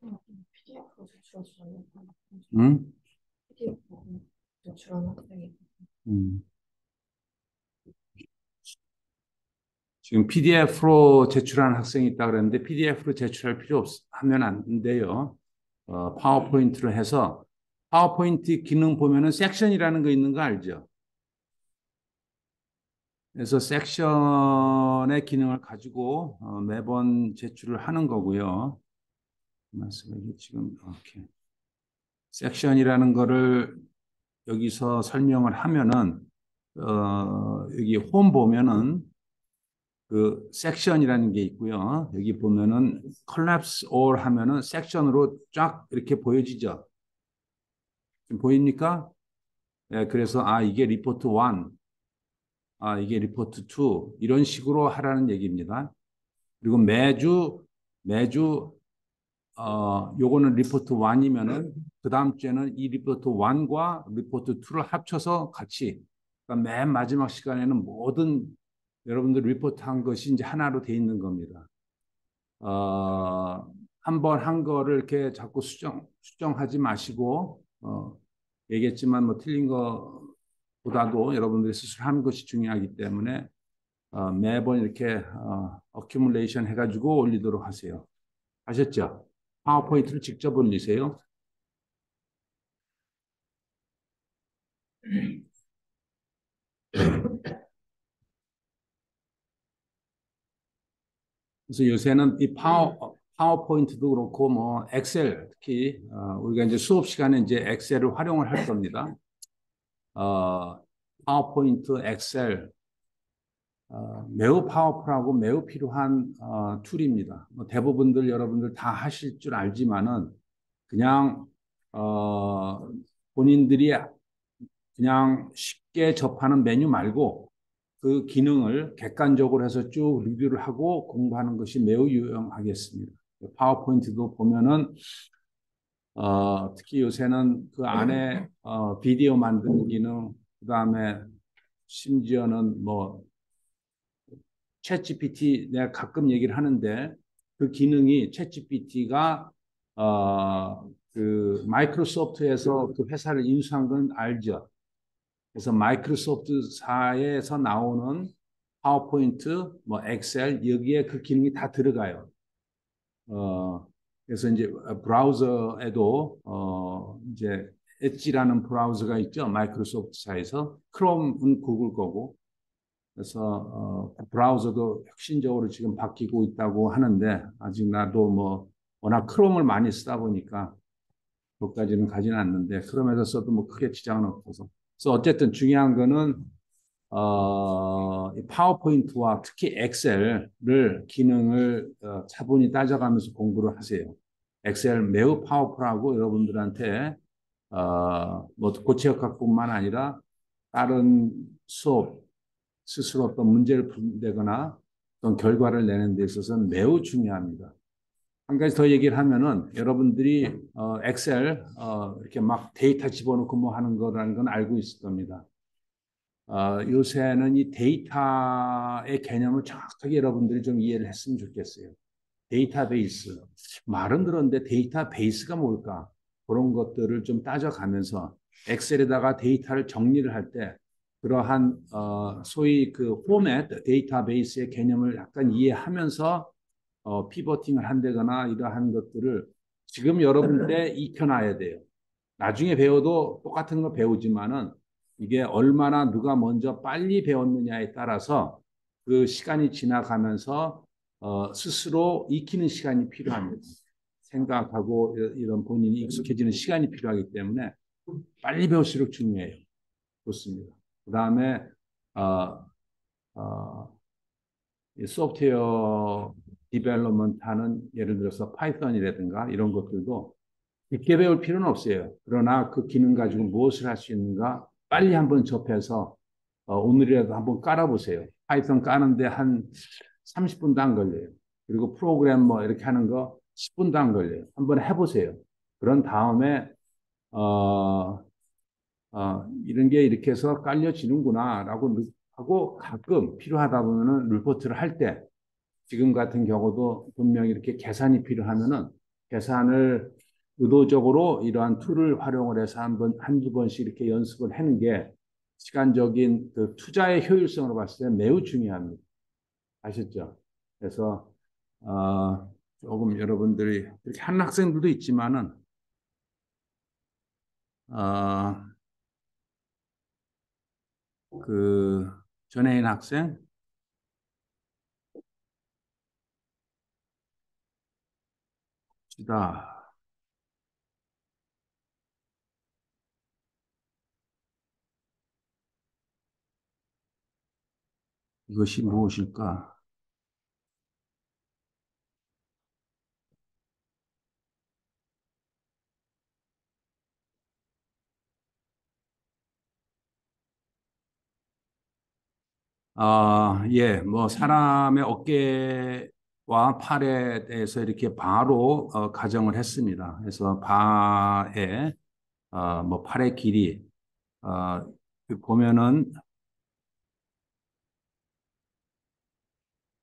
PDF로 제출하시는 응? PDF로 제출하는 학생이 음. 지금 PDF로 제출한 학생이 있다 그랬는데 PDF로 제출할 하면 안 돼요. 파워포인트로 해서 파워포인트 기능 보면은 섹션이라는 거 있는 거 알죠? 그래서 섹션의 기능을 가지고 매번 제출을 하는 거고요. 말씀이 지금 이렇게 섹션이라는 거를 여기서 설명을 하면은 여기 홈 보면은 그 섹션이라는 게 있고요. 여기 보면은 collapse all 하면은 섹션으로 쫙 이렇게 보여지죠. 지금 보입니까? 예, 그래서 이게 리포트 1, 이게 리포트 2 이런 식으로 하라는 얘기입니다. 그리고 매주 요거는 리포트 1이면은 그 다음 주에는 이 리포트 1과 리포트 2를 합쳐서 같이 그러니까 맨 마지막 시간에는 모든 여러분들 리포트 한 것이 이제 하나로 돼 있는 겁니다. 한 번 한 거를 이렇게 자꾸 수정하지 마시고, 얘기했지만 뭐 틀린 거보다도 여러분들이 스스로 하는 것이 중요하기 때문에, 매번 이렇게, 어큐뮬레이션 해가지고 올리도록 하세요. 아셨죠? 파워포인트를 직접 올리세요. 그래서 요새는 이 파워포인트도 그렇고, 뭐, 엑셀, 특히, 우리가 이제 수업 시간에 이제 엑셀을 활용을 할 겁니다. 어, 파워포인트, 엑셀, 매우 파워풀하고 매우 필요한 툴입니다. 뭐 대부분들 여러분들 다 하실 줄 알지만은 그냥 본인들이 그냥 쉽게 접하는 메뉴 말고 그 기능을 객관적으로 해서 쭉 리뷰를 하고 공부하는 것이 매우 유용하겠습니다. 파워포인트도 보면은 특히 요새는 그 안에 비디오 만드는 기능, 그다음에 심지어는 뭐 챗GPT 내가 가끔 얘기를 하는데 그 기능이 챗GPT가 그 마이크로소프트에서 그 회사를 인수한 건 알죠. 그래서 마이크로소프트사에서 나오는 파워포인트, 뭐 엑셀 여기에 그 기능이 다 들어가요. 어, 그래서 이제 브라우저에도 이제 엣지라는 브라우저가 있죠. 마이크로소프트사에서 크롬은 구글 거고 그래서 브라우저도 혁신적으로 지금 바뀌고 있다고 하는데 아직 나도 뭐 워낙 크롬을 많이 쓰다 보니까 그것까지는 가지는 않는데 크롬에서 써도 뭐 크게 지장은 없어서 그래서 어쨌든 중요한 거는 이 파워포인트와 특히 엑셀을 기능을 차분히 따져가면서 공부를 하세요. 엑셀 매우 파워풀하고 여러분들한테 뭐 고체역학뿐만 아니라 다른 수업 스스로 어떤 문제를 푼다거나 어떤 결과를 내는 데 있어서는 매우 중요합니다. 한 가지 더 얘기를 하면은 여러분들이 엑셀 이렇게 막 데이터 집어넣고 뭐 하는 거라는 건 알고 있을 겁니다. 요새는 이 데이터의 개념을 정확하게 여러분들이 좀 이해를 했으면 좋겠어요. 데이터베이스. 말은 들었는데 데이터베이스가 뭘까? 그런 것들을 좀 따져가면서 엑셀에다가 데이터를 정리를 할 때 그러한 소위 그 포맷 데이터베이스의 개념을 약간 이해하면서 피버팅을 한다거나 이러한 것들을 지금 여러분 때 익혀놔야 돼요. 나중에 배워도 똑같은 거 배우지만은 이게 얼마나 누가 먼저 빨리 배웠느냐에 따라서 그 시간이 지나가면서 스스로 익히는 시간이 필요합니다. 생각하고 이런 본인이 익숙해지는 시간이 필요하기 때문에 빨리 배울수록 중요해요. 좋습니다. 그 다음에 어, 어, 소프트웨어 디벨롭먼트 하는 예를 들어서 파이썬이라든가 이런 것들도 깊게 배울 필요는 없어요. 그러나 그 기능 가지고 무엇을 할 수 있는가 빨리 한번 접해서 오늘이라도 한번 깔아보세요. 파이썬 까는데 한 30분도 안 걸려요. 그리고 프로그램 뭐 이렇게 하는 거 10분도 안 걸려요. 한번 해보세요. 그런 다음에 어, 이런 게 이렇게 해서 깔려지는구나라고 하고 가끔 필요하다 보면은 리포트를 할 때 지금 같은 경우도 분명히 이렇게 계산이 필요하면은 계산을 의도적으로 이러한 툴을 활용을 해서 한두 번씩 이렇게 연습을 하는 게 시간적인 그 투자의 효율성으로 봤을 때 매우 중요합니다. 아셨죠? 그래서 조금 여러분들이 이렇게 하는 학생들도 있지만은 어, 그 전혜인 학생 시다 이것이 무엇일까? 예, 뭐 사람의 어깨와 팔에 대해서 이렇게 바로 가정을 했습니다. 그래서 바에 뭐 팔의 길이 어, 보면은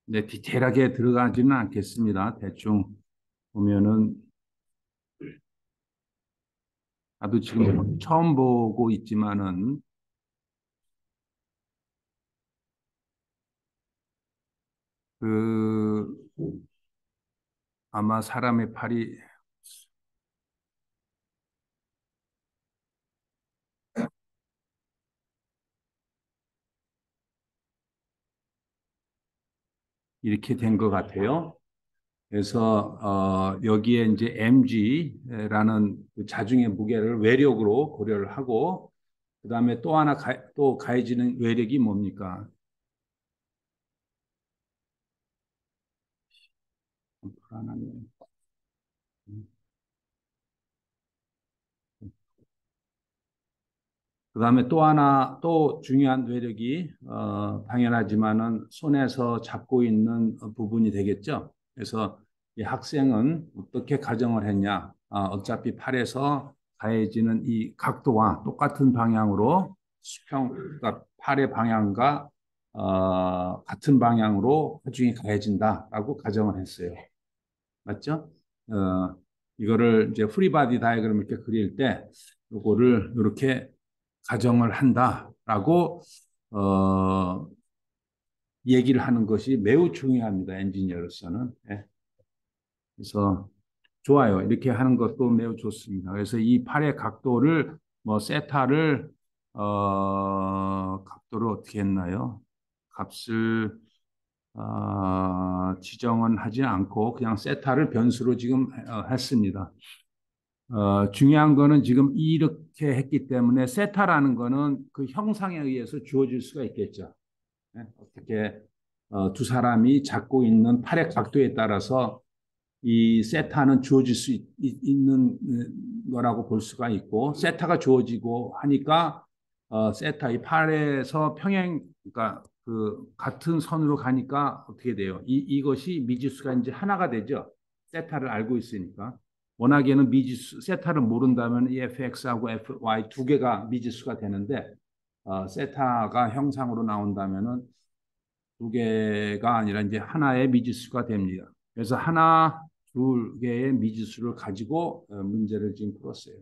네, 디테일하게 들어가지는 않겠습니다. 대충 보면은 나도 지금 처음 보고 있지만은 그 아마 사람의 팔이 이렇게 된 것 같아요. 그래서 여기에 이제 mg라는 그 자중의 무게를 외력으로 고려를 하고 그다음에 또 하나 또 가해지는 외력이 뭡니까? 불안하네. 그다음에 또 하나 또 중요한 외력이 당연하지만은 손에서 잡고 있는 부분이 되겠죠. 그래서 이 학생은 어떻게 가정을 했냐? 어차피 팔에서 가해지는 이 각도와 똑같은 방향으로 그러니까 팔의 방향과 같은 방향으로 하중이 가해진다라고 가정을 했어요. 맞죠? 어, 이거를 이제 프리바디 다이그램 이렇게 그릴 때 요거를 이렇게 가정을 한다라고 어, 얘기를 하는 것이 매우 중요합니다. 엔지니어로서는. 예. 그래서 좋아요. 이렇게 하는 것도 매우 좋습니다. 그래서 이 팔의 각도를 뭐 세타를 각도를 어떻게 했나요? 값을 지정은 하지 않고 그냥 세타를 변수로 지금 했습니다. 중요한 거는 지금 이렇게 했기 때문에 세타라는 거는 그 형상에 의해서 주어질 수가 있겠죠. 네? 어떻게 두 사람이 잡고 있는 팔의 각도에 따라서 이 세타는 주어질 수 있는 거라고 볼 수가 있고 세타가 주어지고 하니까 세타 이 팔에서 평행 그러니까 그 같은 선으로 가니까 어떻게 돼요? 이것이 미지수가 이제 하나가 되죠. 세타를 알고 있으니까. 워낙에는 미지수 세타를 모른다면 이 fx하고 fy 두 개가 미지수가 되는데 세타가 형상으로 나온다면은 두 개가 아니라 이제 하나의 미지수가 됩니다. 그래서 하나, 두 개의 미지수를 가지고 문제를 지금 풀었어요.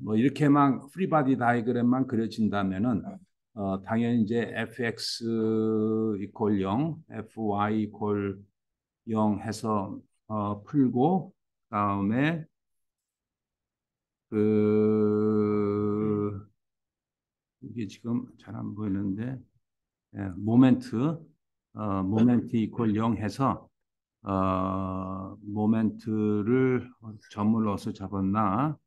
뭐 이렇게만 프리바디 다이그램만 그려진다면은 당연히 이제 fx 이퀄 0, fy 이퀄 0 해서 풀고 그다음에 그 이게 지금 잘 안 보이는데 예, 모멘트 이퀄 0 해서 모멘트를 점을 넣어서 잡았나?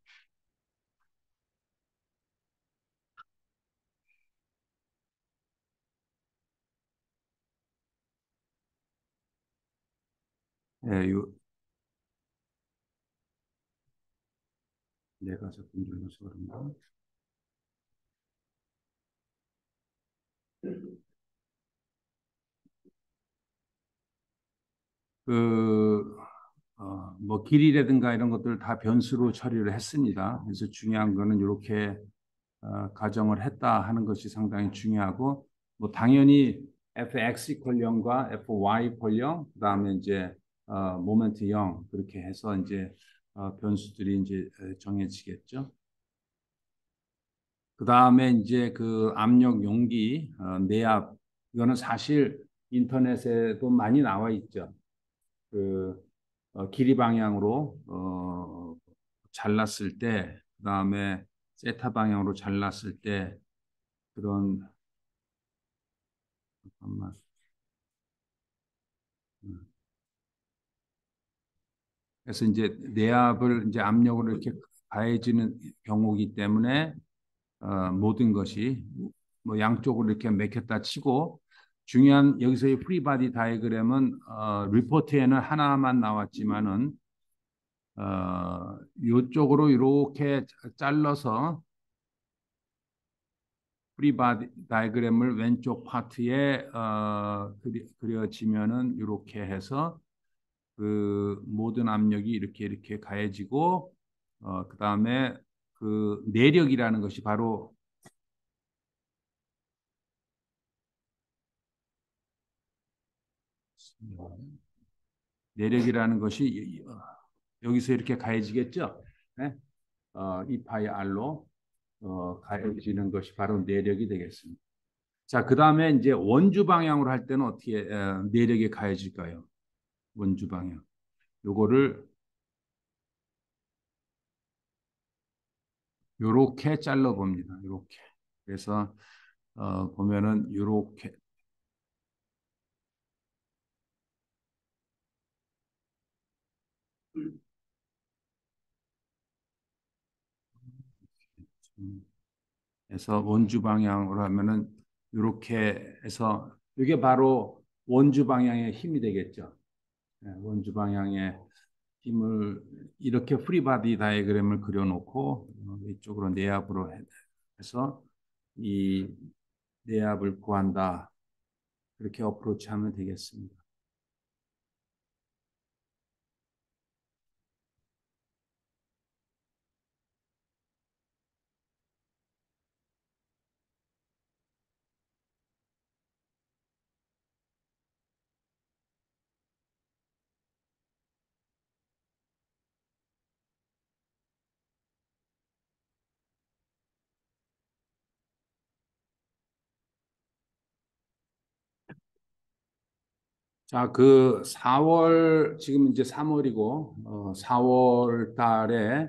예, 내가 자꾸 눌러서 그런가? 그, 뭐, 길이라든가 이런 것들 다 변수로 처리를 했습니다. 그래서 중요한 거는 이렇게 가정을 했다 하는 것이 상당히 중요하고, 뭐, 당연히 fx 이퀄 0과 fy 이퀄 0, 그 다음에 이제 모멘트 0 그렇게 해서 이제 변수들이 이제 정해지겠죠. 그 다음에 이제 그 압력 용기, 내압, 이거는 사실 인터넷에도 많이 나와 있죠. 그 길이 방향으로 잘랐을 때, 그 다음에 세타 방향으로 잘랐을 때 그런 잠깐만. 음. 그래서 이제 내압을 이제 압력으로 이렇게 가해지는 경우이기 때문에 모든 것이 뭐 양쪽으로 이렇게 맥혔다 치고 중요한 여기서의 프리바디 다이그램은 리포트에는 하나만 나왔지만은 이쪽으로 이렇게 잘라서 프리바디 다이그램을 왼쪽 파트에 그려지면은 이렇게 해서 그 모든 압력이 이렇게 가해지고 그다음에 그 내력이라는 것이 바로 내력이라는 것이 여기서 이렇게 가해지겠죠. 네? 2파이 R로 가해지는 것이 바로 내력이 되겠습니다. 자, 그 다음에 이제 원주 방향으로 할 때는 어떻게 내력이 가해질까요? 원주 방향. 요거를 요렇게 잘라 봅니다. 요렇게. 그래서 보면은 요렇게 해서 원주 방향으로 하면은 이렇게 해서 이게 바로 원주 방향의 힘이 되겠죠. 네, 원주 방향의 힘을 이렇게 프리바디 다이그램을 그려놓고 이쪽으로 내압으로 해서 이 내압을 구한다. 그렇게 어프로치하면 되겠습니다. 자, 그 4월 지금 이제 3월이고 4월 달에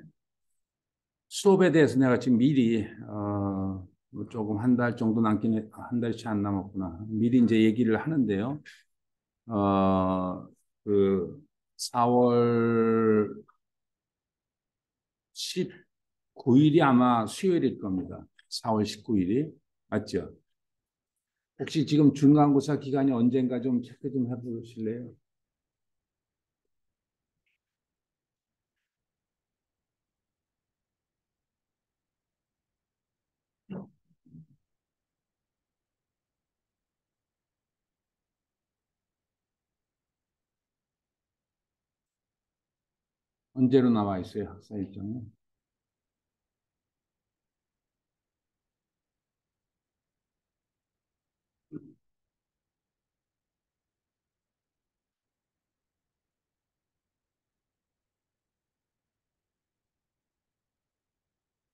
수업에 대해서 내가 지금 미리 뭐 조금 한 달 정도 남긴 한 달이 채 안 남았구나. 미리 이제 얘기를 하는데요. 그 4월 19일이 아마 수요일일 겁니다. 4월 19일이 맞죠? 혹시 지금 중간고사 기간이 언젠가 좀 체크 좀 해보실래요? '언제로 나와 있어요, 학사 일정이?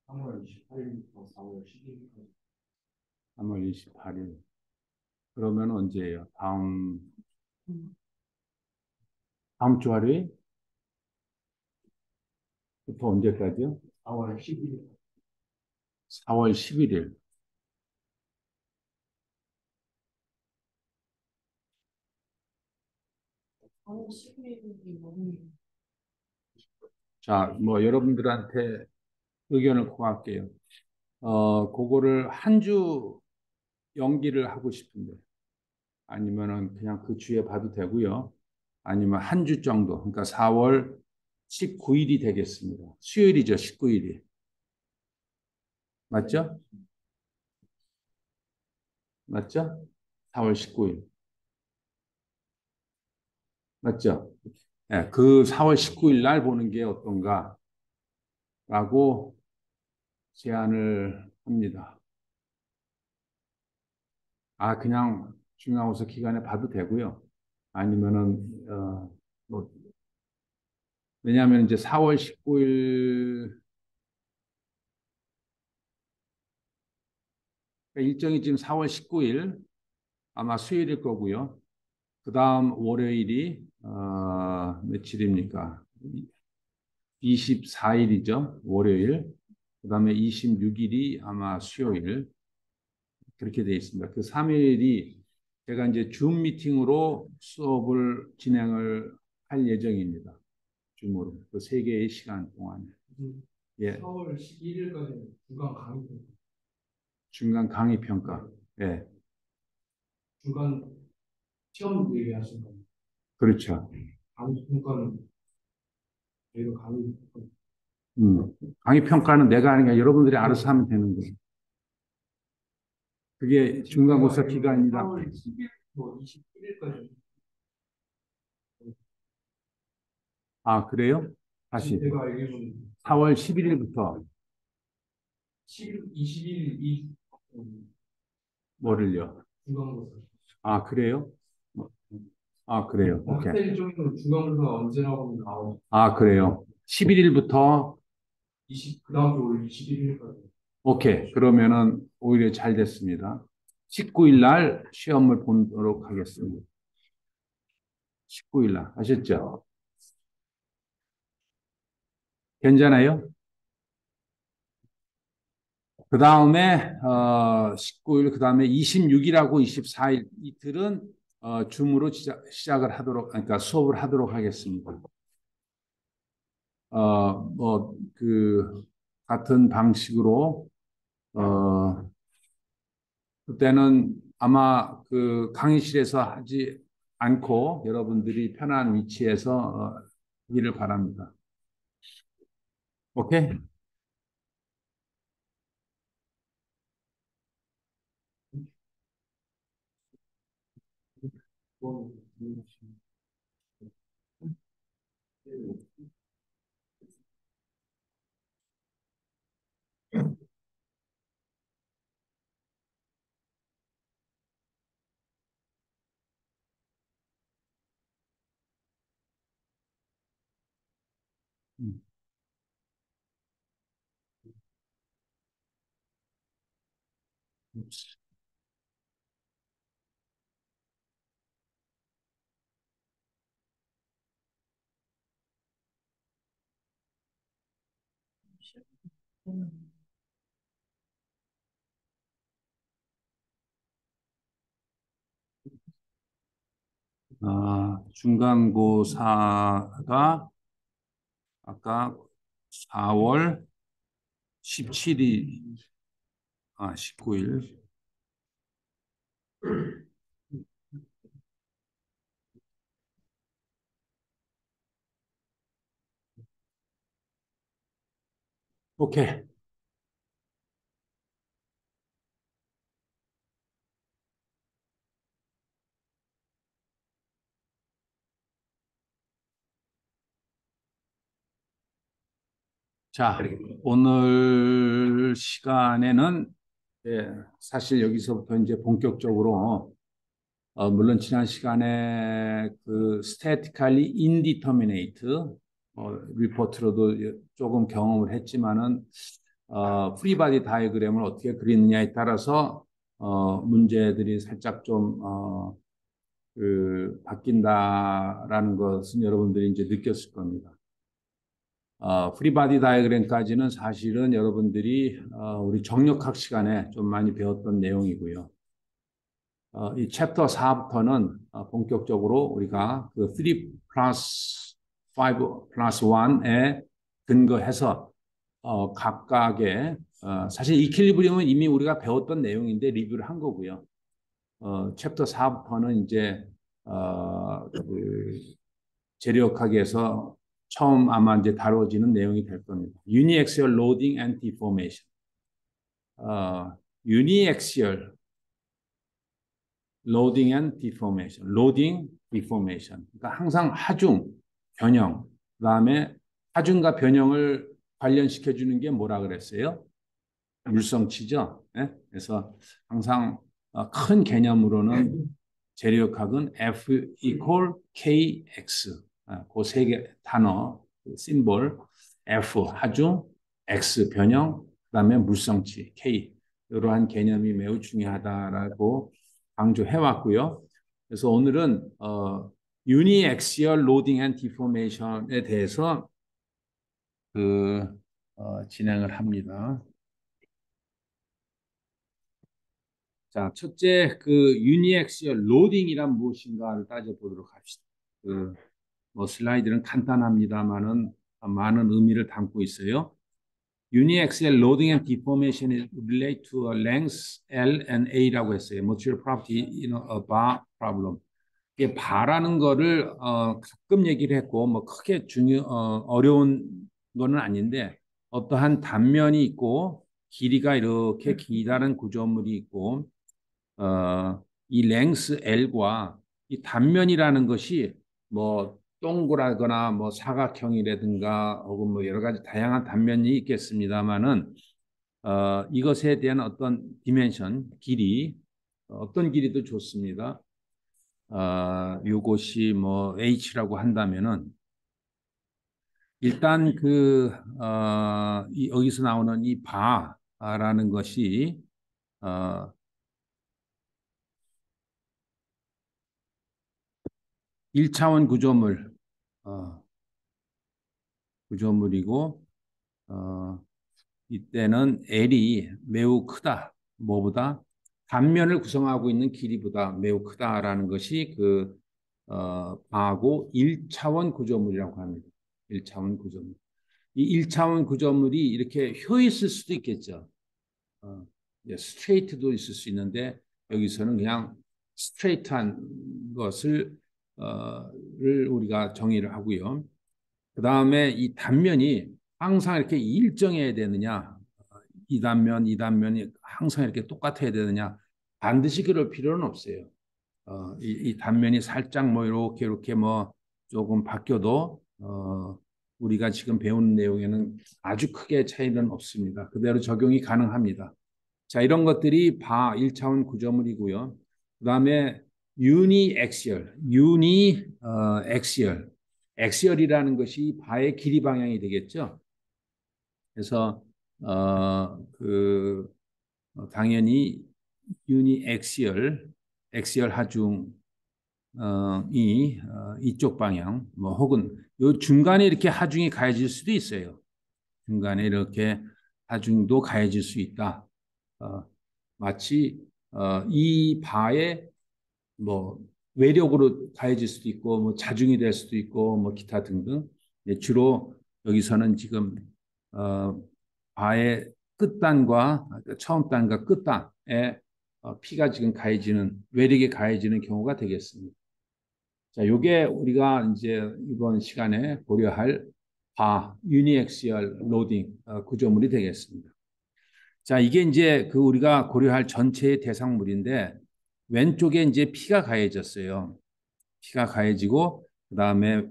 3월 28일부터 4월 12일까지. 3월 28일. 그러면 언제예요? 다음 주 하루에? 부터 언제까지요? 4월 10일. 4월 11일. 아무 11일이 너무 자, 뭐 여러분들한테 의견을 구할게요. 그거를 한 주 연기를 하고 싶은데 아니면은 그냥 그 주에 봐도 되고요. 아니면 한 주 정도. 그러니까 4월 19일이 되겠습니다. 수요일이죠, 19일이. 맞죠? 맞죠? 4월 19일. 맞죠? 예, 그 4월 19일 날 보는 게 어떤가라고 제안을 합니다. 그냥 중간고사 기간에 봐도 되고요. 아니면은 뭐 왜냐하면 이제 4월 19일 일정이 지금 4월 19일 아마 수요일일 거고요. 그 다음 월요일이 며칠입니까? 24일이죠. 월요일. 그 다음에 26일이 아마 수요일. 그렇게 되어 있습니다. 그 3일이 제가 이제 줌 미팅으로 수업을 진행을 할 예정입니다. 줌으로. 그 세 개의 시간 동안에. 예. 4월 11일까지 중간 강의, 중간 강의 평가. 예. 중간 시험 얘기하신 거. 그렇죠. 강의 평가는 저희가 강의 강의 평가는 내가 하는 게 아니라 여러분들이 알아서 하면 되는 거예요. 그게 중간고사 기간이라. 4월 10일부터 21일까지. 아, 그래요? 다시. 제가 알기로는 4월 11일부터 10일, 20일 이 뭐를요? 중간고사. 아, 그래요? 아, 그래요. 오케이. 학생 중에는 중간고사 언제라고 나오죠? 아, 그래요. 11일부터 그 다음 주 월 21일까지. 오케이. 그러면은 오히려 잘 됐습니다. 19일 날 시험을 보도록 하겠습니다. 19일 날. 아셨죠? 괜찮아요? 그 다음에 19일, 그 다음에 26일하고 24일 이틀은 줌으로 시작을 하도록, 그러니까 수업을 하도록 하겠습니다. 같은 방식으로 그때는 아마 그 강의실에서 하지 않고 여러분들이 편한 위치에서 하기를 바랍니다. 오케이? 중간고사가 아까 4월 17일, 19일. 오케이. 자, 오늘 시간에는 사실 여기서부터 이제 본격적으로 물론 지난 시간에 그 statically indeterminate 리포트로도 조금 경험을 했지만은 프리바디 다이그램을 어떻게 그리느냐에 따라서 문제들이 살짝 좀 바뀐다라는 것은 여러분들이 이제 느꼈을 겁니다. 프리바디 다이그램까지는 사실은 여러분들이 우리 정력학 시간에 좀 많이 배웠던 내용이고요. 이 챕터 4부터는 본격적으로 우리가 그 3 플러스 5 플러스 1에 근거해서 각각의 사실 이퀄리브리움은 이미 우리가 배웠던 내용인데 리뷰를 한 거고요. 챕터 4부터는 이제 그 재료학에서 처음 아마 이제 다뤄지는 내용이 될 겁니다. 유니엑시얼 로딩 앤 디포메이션. 유니엑시얼 로딩 앤 디포메이션. 로딩, 디포메이션. 그러니까 항상 하중, 변형. 그다음에 하중과 변형을 관련시켜 주는 게 뭐라 그랬어요? 물성치죠. 네? 그래서 항상 큰 개념으로는 재료학은 F equal KX. 그 세 개 단어 심볼, F 하중, X 변형, 그다음에 물성치 K 이러한 개념이 매우 중요하다라고 강조해 왔고요. 그래서 오늘은 유니액시얼 로딩 앤 디포메이션에 대해서 진행을 합니다. 자, 첫째 유니액시얼 로딩이란 무엇인가를 따져보도록 합시다. 슬라이드는 간단합니다만은 많은 의미를 담고 있어요. Uniaxial loading and deformation is relate to a length L and A라고 했어요. Material property in a bar problem. 이게 바라는 거를 가끔 얘기를 했고 뭐 크게 어려운 거는 아닌데 어떠한 단면이 있고 길이가 이렇게 기다란 구조물이 있고 이 랭스 L과 이 단면이라는 것이 뭐 동그라거나 뭐 사각형이라든가 혹은 뭐 여러 가지 다양한 단면이 있겠습니다만은 이것에 대한 어떤 디멘션, 길이, 어떤 길이도 좋습니다. 요것이 뭐 H라고 한다면은 일단 여기서 나오는 이 바라는 것이 1차원 구조물이고 이때는 L이 매우 크다. 뭐보다 단면을 구성하고 있는 길이보다 매우 크다라는 것이 바하고 1차원 구조물이라고 합니다. 1차원 구조물. 이 1차원 구조물이 이렇게 휘어 있을 수도 있겠죠. 스트레이트도 있을 수 있는데 여기서는 그냥 스트레이트한 것을 우리가 정의를 하고요. 그 다음에 이 단면이 항상 이렇게 일정해야 되느냐, 이 단면이 항상 이렇게 똑같아야 되느냐, 반드시 그럴 필요는 없어요. 이 단면이 살짝 뭐 이렇게 뭐 조금 바뀌어도 우리가 지금 배우는 내용에는 아주 크게 차이는 없습니다. 그대로 적용이 가능합니다. 자, 이런 것들이 1차원 구조물이고요. 그다음에 엑시얼. 엑시얼이라는 것이 바의 길이 방향이 되겠죠. 그래서 당연히 엑시얼 하중이 이쪽 방향, 뭐 혹은 요 중간에 이렇게 하중이 가해질 수도 있어요. 중간에 이렇게 하중도 가해질 수 있다. 마치 이 바에 뭐 외력으로 가해질 수도 있고 뭐 자중이 될 수도 있고 뭐 기타 등등. 주로 여기서는 지금 바의 끝단과 처음 단과 끝단에 피가 지금 가해지는 외력이 가해지는 경우가 되겠습니다. 자, 요게 우리가 이제 이번 시간에 고려할 유니액시얼 로딩 구조물이 되겠습니다. 자, 이게 이제 우리가 고려할 전체의 대상물인데 왼쪽에 이제 피가 가해졌어요. 피가 가해지고 그다음에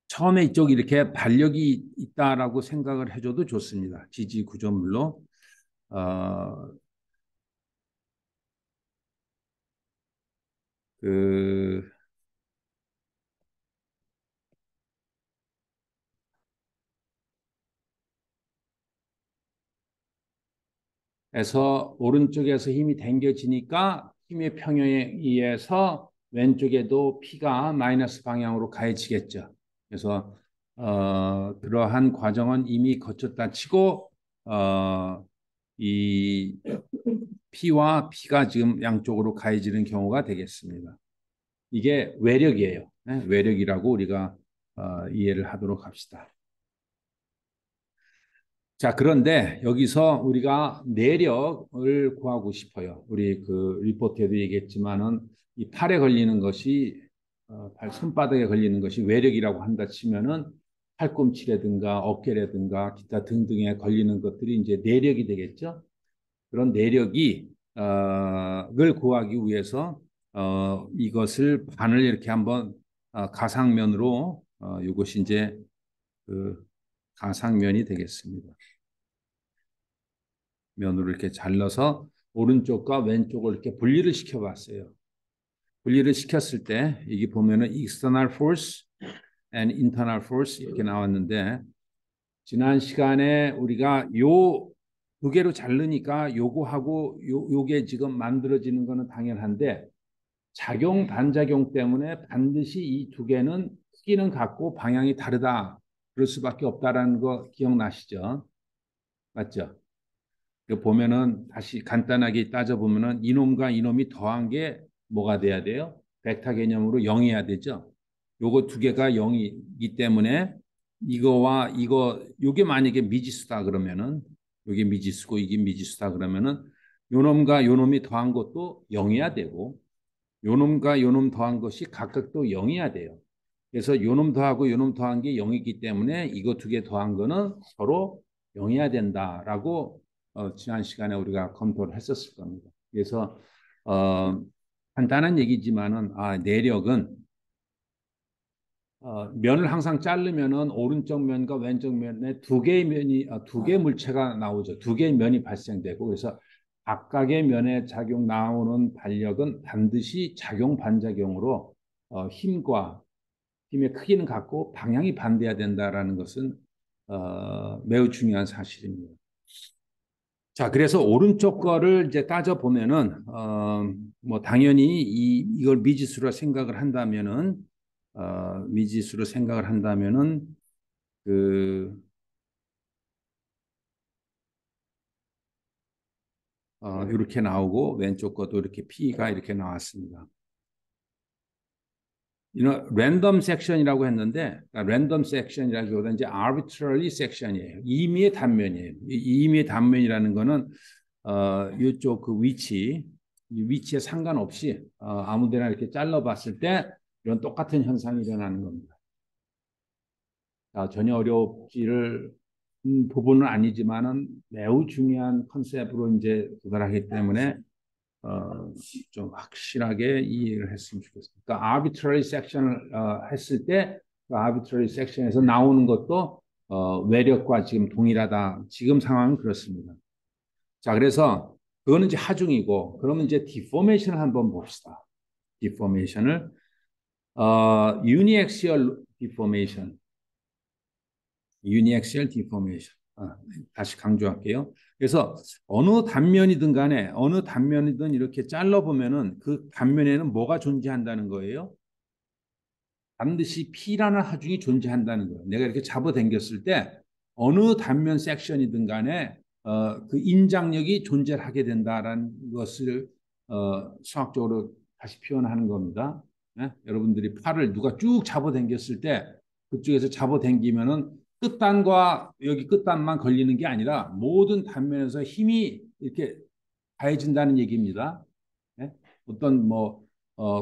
처음에 이쪽 이렇게 반력이 있다라고 생각을 해줘도 좋습니다. 지지 구조물로 어, 그 에서 오른쪽에서 힘이 당겨지니까 힘의 평형에 의해서 왼쪽에도 피가 마이너스 방향으로 가해지겠죠. 그래서 그러한 과정은 이미 거쳤다 치고 이 피와 피가 지금 양쪽으로 가해지는 경우가 되겠습니다. 이게 외력이에요. 네? 외력이라고 우리가 이해를 하도록 합시다. 자, 그런데 여기서 우리가 내력을 구하고 싶어요. 우리 리포트에도 얘기했지만은 이 팔에 걸리는 것이 팔 손바닥에 걸리는 것이 외력이라고 한다 치면은 팔꿈치라든가 어깨라든가 기타 등등에 걸리는 것들이 이제 내력이 되겠죠. 그런 내력이 을 구하기 위해서 이것을 반을 이렇게 한번 가상면으로 이것이 이제 가상면이 되겠습니다. 면으로 이렇게 잘라서 오른쪽과 왼쪽을 이렇게 분리를 시켜봤어요. 분리를 시켰을 때 이게 보면은 external force and internal force 이렇게 나왔는데 지난 시간에 우리가 요 두 개로 자르니까 요거하고 요게 지금 만들어지는 거는 당연한데 작용 반작용 때문에 반드시 이 두 개는 크기는 같고 방향이 다르다. 그럴 수밖에 없다라는 거 기억나시죠? 맞죠? 이거 보면은 다시 간단하게 따져보면은 이놈과 이놈이 더한 게 뭐가 돼야 돼요? 벡터 개념으로 0이어야 되죠. 요거 두 개가 0이기 때문에 이거와 이거 요게 만약에 미지수다 그러면은 요게 미지수고 이게 미지수다 그러면은 요놈과 요놈이 더한 것도 0이어야 되고 요놈과 요놈 더한 것이 각각 또 0이어야 돼요. 그래서 요놈 더하고 요놈 더한 게 0이기 때문에 이거 두 개 더한 거는 서로 0이어야 된다라고 지난 시간에 우리가 검토를 했었을 겁니다. 그래서 어, 간단한 얘기지만은 내력은 면을 항상 자르면은 오른쪽 면과 왼쪽 면에 두 개의 면이 두 개의 물체가 나오죠. 두 개의 면이 발생되고 그래서 각각의 면에 작용 나오는 반력은 반드시 작용 반작용으로 힘과 힘의 크기는 같고 방향이 반대해야 된다라는 것은 매우 중요한 사실입니다. 자, 그래서 오른쪽 거를 이제 따져 보면은 뭐 당연히 이걸 미지수로 생각을 한다면은 미지수로 생각을 한다면은 그 이렇게 나오고 왼쪽 것도 이렇게 P가 이렇게 나왔습니다. 랜덤 섹션이라고 했는데 랜덤 섹션이라기보다 이제 arbitrary 섹션이에요. 임의의 단면이에요. 이 임의의 단면이라는 거는 이쪽 그 위치에 상관없이 아무데나 이렇게 잘라봤을 때 이런 똑같은 현상이 일어나는 겁니다. 전혀 어렵지를 부분은 아니지만은 매우 중요한 컨셉으로 이제 도달하기 때문에 좀 확실하게 이해를 했으면 좋겠습니다. 그러니까 arbitrary section을 했을 때 그 arbitrary section에서 나오는 것도 외력과 지금 동일하다. 지금 상황은 그렇습니다. 자, 그래서 그거는 이제 하중이고 그러면 이제 deformation을 한번 봅시다. deformation을 uniaxial deformation, uniaxial deformation. 다시 강조할게요. 그래서 어느 단면이든 이렇게 잘라보면은 그 단면에는 뭐가 존재한다는 거예요? 반드시 P라는 하중이 존재한다는 거예요. 내가 이렇게 잡아당겼을 때 어느 단면 섹션이든 간에 그 인장력이 존재하게 된다라는 것을 수학적으로 다시 표현하는 겁니다. 여러분들이 팔을 누가 쭉 잡아당겼을 때 그쪽에서 잡아당기면은 끝단과 여기 끝단만 걸리는 게 아니라 모든 단면에서 힘이 이렇게 가해진다는 얘기입니다. 어떤 뭐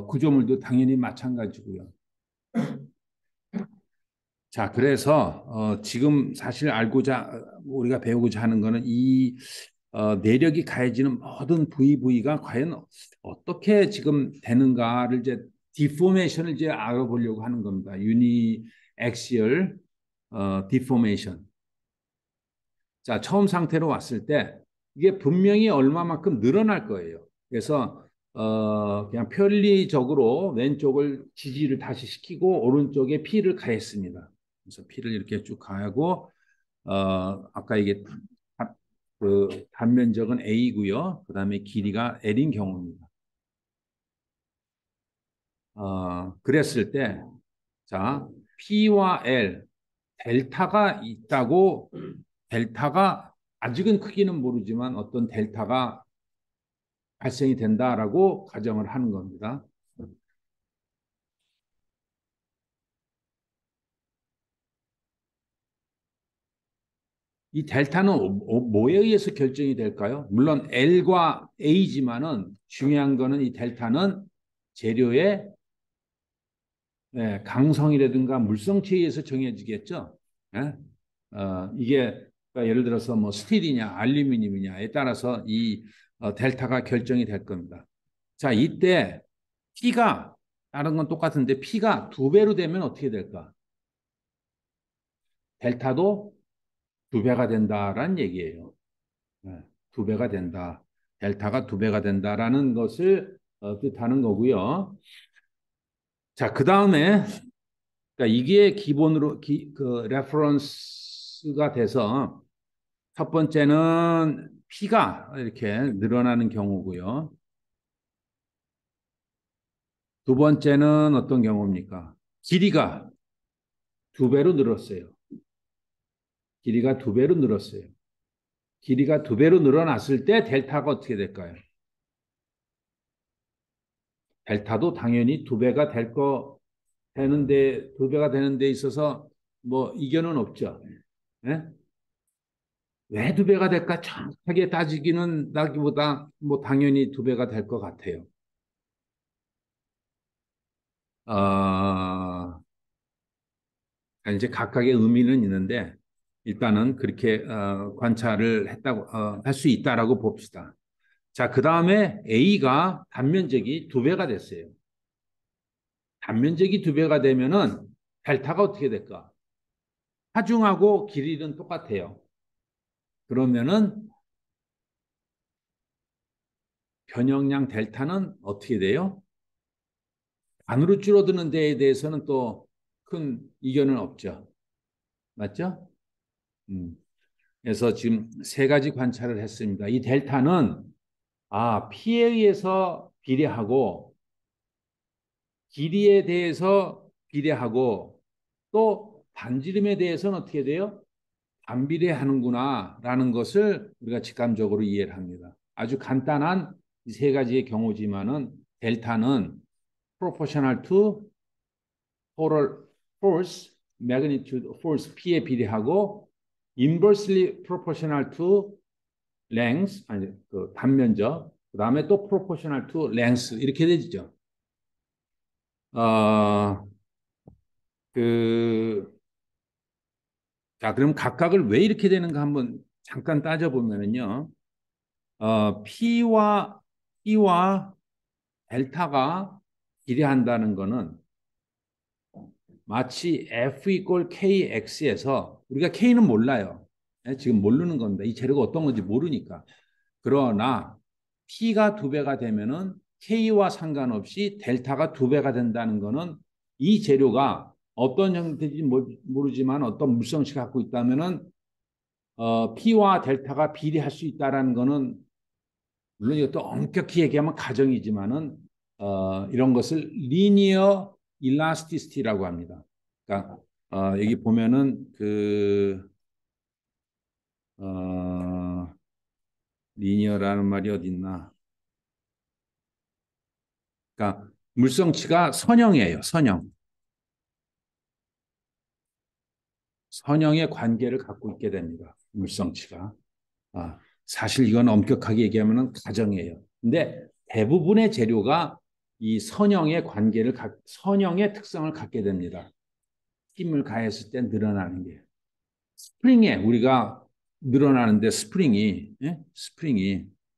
구조물도 당연히 마찬가지고요. 자, 그래서 지금 사실 우리가 배우고자 하는 거는 이 내력이 가해지는 모든 부위가 과연 어떻게 지금 되는가를 이제 디포메이션을 이제 알아보려고 하는 겁니다. 유니액시얼 디포메이션. 자, 처음 상태로 왔을 때 이게 분명히 얼마만큼 늘어날 거예요. 그래서 그냥 편리적으로 왼쪽을 지지를 다시 시키고 오른쪽에 P를 가했습니다. 그래서 P를 이렇게 쭉 가하고 아까 이게 그 단면적은 A고요. 그다음에 길이가 L인 경우입니다. 그랬을 때 자, P와 L 델타가 있다고 델타가 아직은 크기는 모르지만 어떤 델타가 발생이 된다라고 가정을 하는 겁니다. 이 델타는 뭐에 의해서 결정이 될까요? 물론 L과 A지만은 중요한 거는 이 델타는 재료의 강성이라든가 물성치에 의해서 정해지겠죠. 이게 그러니까 예를 들어서 뭐 스틸이냐 알루미늄이냐에 따라서 이 델타가 결정이 될 겁니다. 자, 이때 P가 다른 건 똑같은데 P가 두 배로 되면 어떻게 될까? 델타도 두 배가 된다라는 얘기예요. 두 배가 된다. 델타가 두 배가 된다라는 것을 뜻하는 거고요. 자, 그 다음에 그러니까 이게 기본으로 그 레퍼런스가 돼서 첫 번째는 P가 이렇게 늘어나는 경우고요. 두 번째는 어떤 경우입니까? 길이가 두 배로 늘었어요. 길이가 두 배로 늘었어요. 길이가 두 배로 늘어났을 때 델타가 어떻게 될까요? 델타도 당연히 두 배가 되는데 두 배가 되는 데 있어서 뭐 이견은 없죠. 예? 왜 두 배가 될까 정확하게 따지기는 나기보다 뭐 당연히 두 배가 될 것 같아요. 어, 이제 각각의 의미는 있는데 일단은 그렇게 관찰을 했다고 할 수 있다라고 봅시다. 자, 그 다음에 A가 단면적이 두 배가 됐어요. 단면적이 두 배가 되면은 델타가 어떻게 될까? 하중하고 길이는 똑같아요. 그러면은 변형량 델타는 어떻게 돼요? 반으로 줄어드는 데에 대해서는 또 큰 이견은 없죠. 맞죠? 음. 그래서 지금 세 가지 관찰을 했습니다. 이 델타는 P에 의해서 비례하고 길이에 대해서 비례하고 또 반지름에 대해서는 어떻게 돼요? 반비례하는구나라는 것을 우리가 직감적으로 이해를 합니다. 아주 간단한 이 세 가지의 경우지만은 델타는 proportional to total force, magnitude force P에 비례하고 inversely proportional to length, 아니 그 단면적, 그 다음에 또 proportional to length 이렇게 되죠. 어, 그, 자, 그럼 각각을 왜 이렇게 되는가 한번 잠깐 따져보면은요. P와 델타가 비례한다는 거는 마치 F 이꼴 KX에서 우리가 K는 몰라요. 지금 모르는 겁니다. 이 재료가 어떤 건지 모르니까. 그러나 P가 두 배가 되면은 K와 상관없이 델타가 두 배가 된다는 거는 이 재료가 어떤 형태인지 모르지만 어떤 물성치가 갖고 있다면은 P와 델타가 비례할 수 있다라는 거는 물론 이것도 엄격히 얘기하면 가정이지만은 이런 것을 리니어 일라스티시티라고 합니다. 그러니까 여기 보면은 어, 리니어라는 말이 어디 있나? 그러니까 물성치가 선형이에요. 선형. 선형의 관계를 갖고 있게 됩니다. 물성치가. 사실 이건 엄격하게 얘기하면 가정이에요. 근데 대부분의 재료가 이 선형의 특성을 갖게 됩니다. 힘을 가했을 때 늘어나는 게. 스프링에 우리가 늘어나는데 스프링이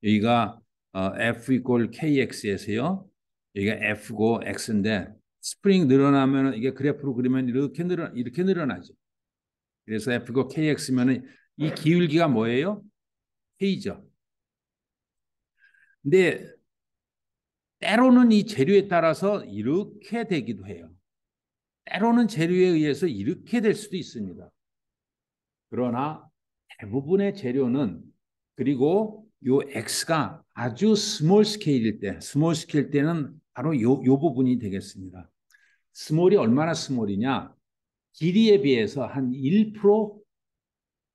여기가 F 이꼴 KX에서요. 여기가 F고 X인데 스프링 늘어나면 이게 그래프로 그리면 이렇게 늘어나죠. 그래서 F고 KX면은 이 기울기가 뭐예요? K죠. 근데 때로는 이 재료에 따라서 이렇게 되기도 해요. 때로는 재료에 의해서 이렇게 될 수도 있습니다. 그러나 대부분의 재료는 그리고 요 X가 아주 스몰 스케일 때는 바로 요 부분이 되겠습니다. 스몰이 얼마나 스몰이냐? 길이에 비해서 한 1%,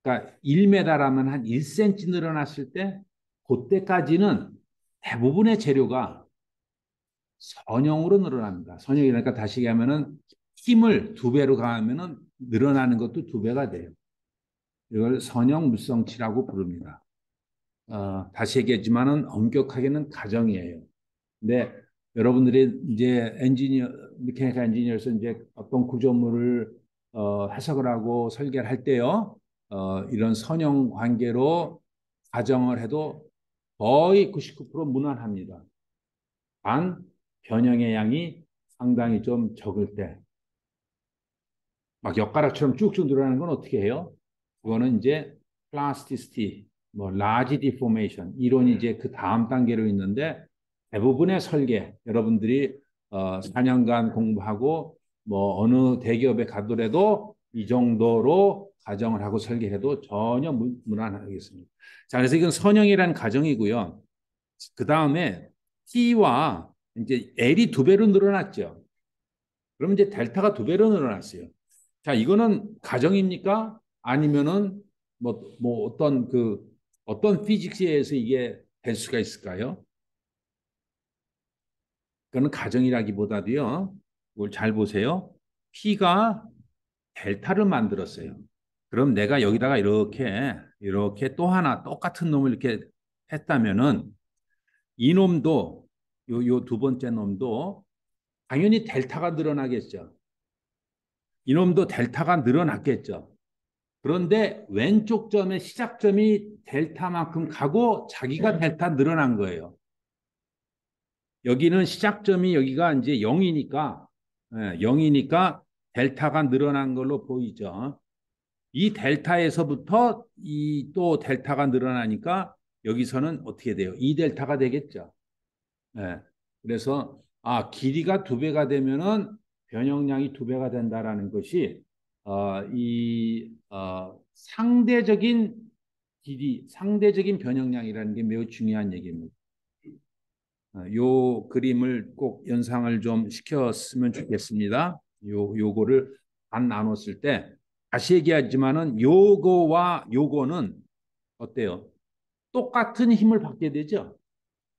그러니까 1m라면 한 1cm 늘어났을 때 그때까지는 대부분의 재료가 선형으로 늘어납니다. 선형이니까 다시 얘기하면은 힘을 두 배로 가하면은 늘어나는 것도 두 배가 돼요. 이걸 선형 물성치라고 부릅니다. 다시 얘기했지만은 엄격하게는 가정이에요. 근데 여러분들이 이제 메카니컬 엔지니어에서 이제 어떤 구조물을 해석을 하고 설계를 할 때요, 이런 선형 관계로 가정을 해도 거의 99% 무난합니다. 단 변형의 양이 상당히 좀 적을 때, 막 엿가락처럼 쭉쭉 늘어나는 건 어떻게 해요? 그거는 이제 플라스티시티, 뭐 라지 디포메이션 이론이 이제 그 다음 단계로 있는데 대부분의 설계, 여러분들이 4년간 공부하고 뭐 어느 대기업에 가더라도 이 정도로 가정을 하고 설계해도 전혀 무난하겠습니다. 자, 그래서 이건 선형이라는 가정이고요. 그 다음에 T와 이제 L이 두 배로 늘어났죠. 그러면 이제 델타가 두 배로 늘어났어요. 자, 이거는 가정입니까? 아니면은 뭐 어떤 피직스에서 이게 될 수가 있을까요? 그거는 가정이라기보다도요. 이걸 잘 보세요. P가 델타를 만들었어요. 그럼 내가 여기다가 이렇게 또 하나 똑같은 놈을 이렇게 했다면은 이 놈도 요 두 번째 놈도 당연히 델타가 늘어나겠죠. 이놈도 델타가 늘어났겠죠. 그런데 왼쪽 점의 시작점이 델타만큼 가고 자기가 델타 늘어난 거예요. 여기는 시작점이 여기가 이제 0이니까 0이니까 델타가 늘어난 걸로 보이죠. 이 델타에서부터 이 또 델타가 늘어나니까 여기서는 어떻게 돼요? 2델타가 되겠죠. 예. 그래서 길이가 두 배가 되면은 변형량이 두 배가 된다라는 것이 상대적인 길이, 상대적인 변형량이라는 게 매우 중요한 얘기입니다. 요 그림을 꼭 연상을 좀 시켰으면 좋겠습니다. 요거를 반 나눴을 때 다시 얘기하지만은 요거와 요거는 어때요? 똑같은 힘을 받게 되죠.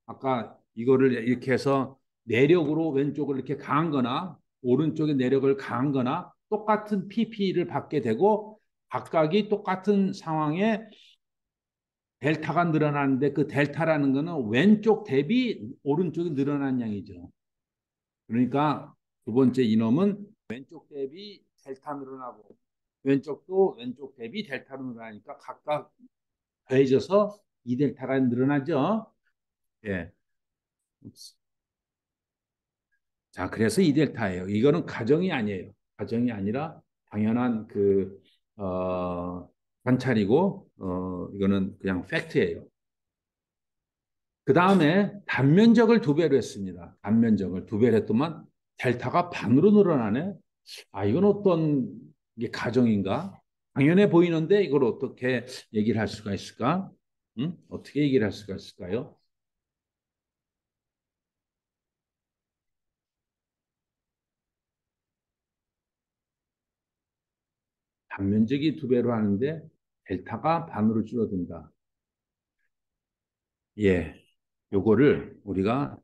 아까 이거를 이렇게 해서 내력으로 왼쪽을 이렇게 강한 거나 오른쪽에 내력을 강한 거나 똑같은 PP를 받게 되고 각각이 똑같은 상황에 델타가 늘어나는데 그 델타라는 거는 왼쪽 대비 오른쪽이 늘어난 양이죠. 그러니까 두 번째 이놈은 왼쪽 대비 델타 늘어나고 왼쪽도 왼쪽 대비 델타 늘어나니까 각각 더해져서 이 델타가 늘어나죠. 예. 자, 그래서 이 델타예요. 이거는 가정이 아니에요. 가정이 아니라 당연한 관찰이고, 이거는 그냥 팩트예요. 그 다음에 단면적을 두 배로 했습니다. 단면적을 두 배로 했더만 델타가 반으로 늘어나네. 이건 어떤 게 가정인가? 당연해 보이는데 이걸 어떻게 얘기를 할 수가 있을까? 응? 어떻게 얘기를 할 수가 있을까요? 단면적이 두 배로 하는데 델타가 반으로 줄어든다. 예, 요거를 우리가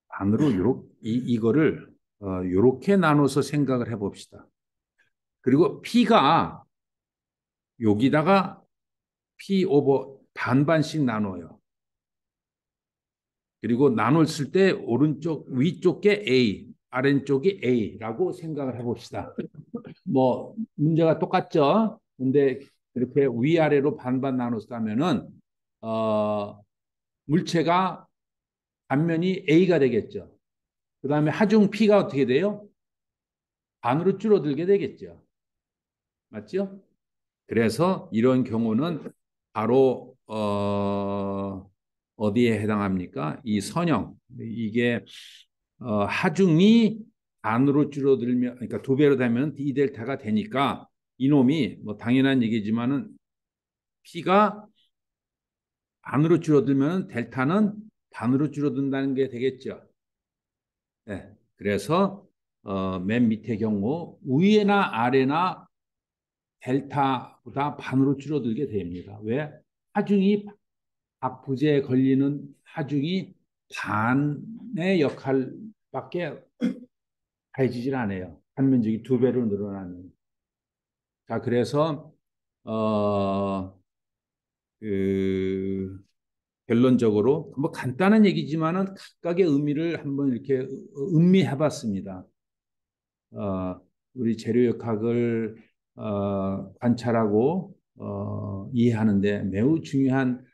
반으로 이거를 요렇게 나눠서 생각을 해봅시다. 그리고 P가 여기다가 P 오버 반반씩 나눠요. 그리고 나눴을 때 오른쪽 위쪽 게 A, 아래쪽이 A라고 생각을 해봅시다. 뭐 문제가 똑같죠. 근데 이렇게 위아래로 반반 나눴다면은 물체가 반면이 A가 되겠죠. 그다음에 하중 P가 어떻게 돼요? 반으로 줄어들게 되겠죠. 맞죠? 그래서 이런 경우는 바로 어디에 해당합니까? 이 선형. 이게 하중이 반으로 줄어들면, 그러니까 두 배로 되면 D 델타가 되니까 이놈이 뭐 당연한 얘기지만은 P가 반으로 줄어들면 델타는 반으로 줄어든다는 게 되겠죠. 네. 그래서 맨 밑에 경우 위에나 아래나 델타보다 반으로 줄어들게 됩니다. 왜? 하중이 박부제에 걸리는 하중이 반의 역할밖에 해지질 않아요. 한면적이 두 배로 늘어나는. 자, 그래서 어, 그 결론적으로 뭐 간단한 얘기지만은 각각의 의미를 한번 이렇게 음미해봤습니다. 우리 재료역학을 관찰하고 이해하는데 매우 중요한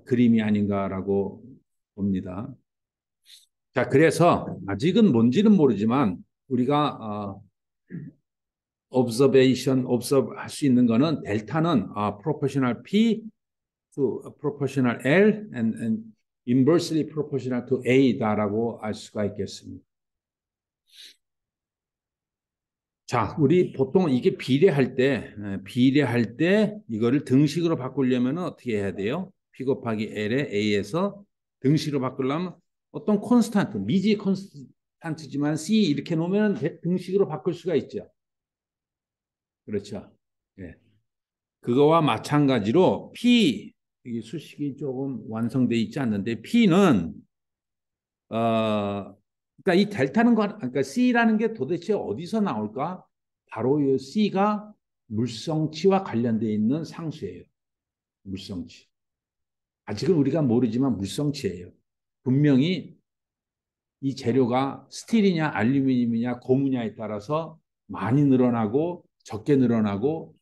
그림이 아닌가라고 봅니다. 자, 그래서 아직은 뭔지는 모르지만 우리가 observe 할 수 있는 거는 델타는 proportional P to proportional L and inversely proportional to A다라고 알 수가 있겠습니다. 자, 우리 보통 이게 비례할 때 이거를 등식으로 바꾸려면 어떻게 해야 돼요? P 곱하기 L에 A에서 등식으로 바꾸려면 어떤 콘스탄트, 미지 콘스탄트지만 C 이렇게 놓으면 등식으로 바꿀 수가 있죠. 그렇죠. 예. 그거와 마찬가지로 P, 이 수식이 조금 완성돼 있지 않는데 P는 그러니까 이 델타는 그러니까 C라는 게 도대체 어디서 나올까? 바로 이 C가 물성치와 관련돼 있는 상수예요. 물성치. 아직은 우리가 모르지만 물성치예요. 분명히 이 재료가 스틸이냐 알루미늄이냐 고무냐에 따라서 많이 늘어나고 적게 늘어나고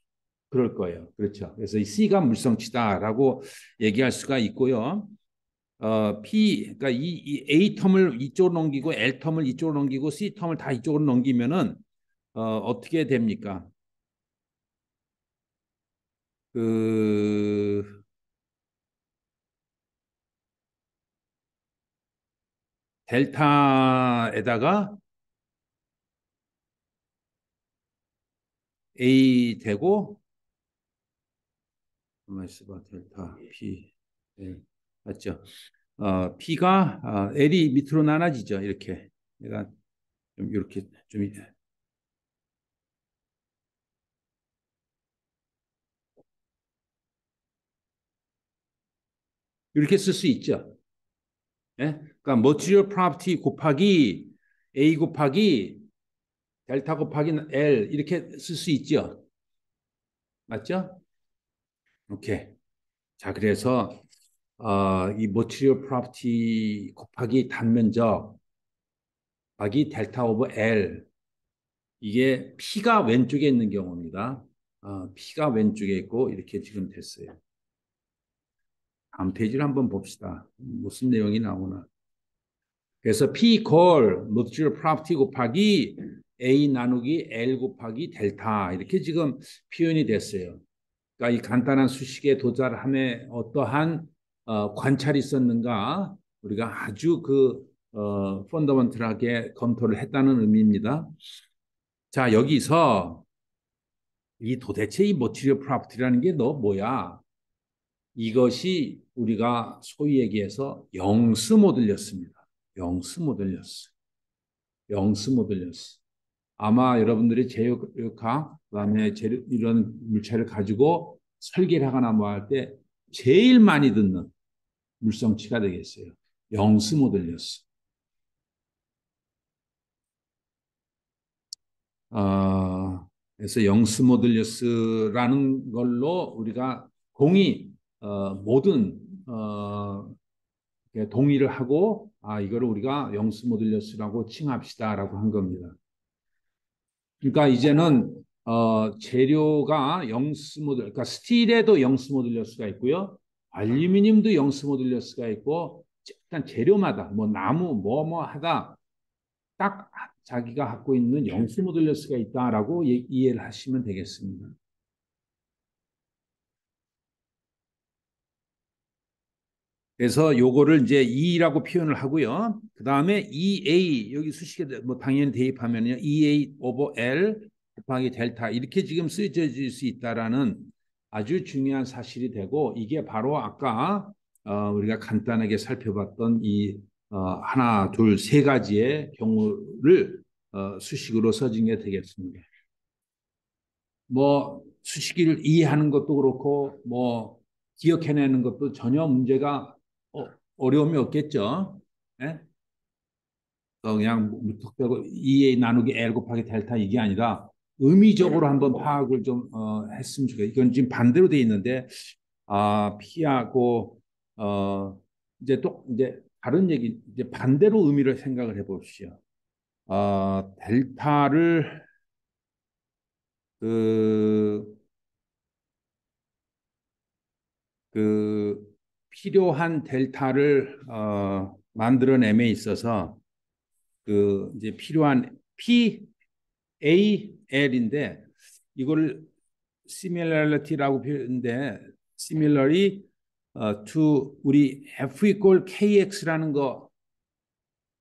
그럴 거예요. 그렇죠. 그래서 이 C가 물성치다라고 얘기할 수가 있고요. 그러니까 이 A 텀을 이쪽으로 넘기고 L 텀을 이쪽으로 넘기고 C 텀을 다 이쪽으로 넘기면은 어떻게 됩니까? 그 델타에다가 A 되고 가만 있어봐 델타 P L 맞죠? P가 L이 밑으로 나눠지죠. 이렇게 내가 좀 이렇게 좀 이렇게 쓸 수 있죠. 예? 그러니까 material property 곱하기 A 곱하기 델타 곱하기 L 이렇게 쓸 수 있죠. 맞죠? 오케이. 자, 그래서 이 material property 곱하기 단면적 곱하기 델타 오브 L 이게 P가 왼쪽에 있는 경우입니다. P가 왼쪽에 있고 이렇게 지금 됐어요. 다음 페이지를 한번 봅시다. 무슨 내용이 나오나. 그래서 P 콜 material property 곱하기 A 나누기 L 곱하기 델타 이렇게 지금 표현이 됐어요. 그러니까 이 간단한 수식에 도달함에 어떠한 관찰이 있었는가 우리가 아주 펀더먼털하게 검토를 했다는 의미입니다. 자, 여기서 이 도대체 이 머티리얼 프로퍼티라는 게 너 뭐야? 이것이 우리가 소위 얘기해서 영스 모델이었습니다. 영스 모델이었어. 영스 모델이었어. 아마 여러분들이 제육학, 그다음에 이런 물체를 가지고 설계를 하거나 뭐 할 때 제일 많이 듣는 물성치가 되겠어요. 영스 모델리어스. 그래서 영스 모델리어스라는 걸로 우리가 모든 동의를 하고 이거를 우리가 영스 모델리어스라고 칭합시다라고 한 겁니다. 그러니까 이제는 재료가 영스 모델, 그러니까 스틸에도 영스 모델리어스가 있고요, 알루미늄도 영스 모델리어스가 있고, 일단 재료마다 뭐 나무 뭐 하다 딱 자기가 갖고 있는 영스 모델리어스가 있다라고 이해를 하시면 되겠습니다. 그래서 요거를 이제 E라고 표현을 하고요. 그 다음에 EA 여기 수식에 뭐 당연히 대입하면요, EA 오버 L 곱하기 델타 이렇게 지금 쓰여질 수 있다라는 아주 중요한 사실이 되고, 이게 바로 아까 우리가 간단하게 살펴봤던 이 하나, 둘, 세 가지의 경우를 수식으로 써진 게 되겠습니다. 뭐 수식을 이해하는 것도 그렇고 뭐 기억해내는 것도 전혀 문제가 어려움이 없겠죠. 예? 그냥 무턱대고 2A 나누기 L 곱하기 델타 이게 아니라 의미적으로 한번 파악을 좀 했으면 좋겠어요. 이건 지금 반대로 돼 있는데 P하고 이제 또 이제 다른 얘기 이제 반대로 의미를 생각을 해보십시오. 델타를 그, 필요한 델타를 만들어냄에 있어서 이제 필요한 PAL인데 이거를 similarity라고 표현인데 similarly to 우리 F equal KX라는 거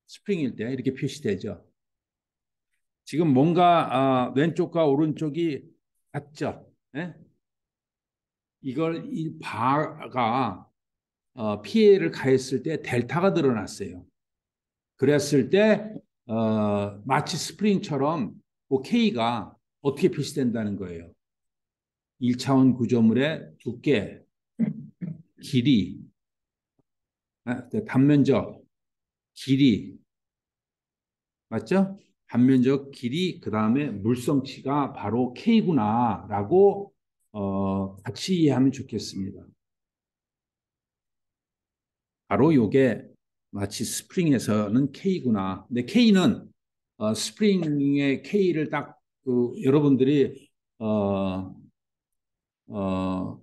스프링일 때 이렇게 표시되죠. 지금 뭔가 왼쪽과 오른쪽이 같죠. 예? 이걸 이 바가 피해를 가했을 때 델타가 늘어났어요. 그랬을 때 마치 스프링처럼 그 K가 어떻게 표시된다는 거예요. 1차원 구조물의 두께, 길이, 단면적, 길이, 맞죠? 단면적, 길이, 그 다음에 물성치가 바로 K구나라고 같이 이해하면 좋겠습니다. 바로 요게 마치 스프링에서는 K구나. 근데 K는 스프링의 K를 딱 여러분들이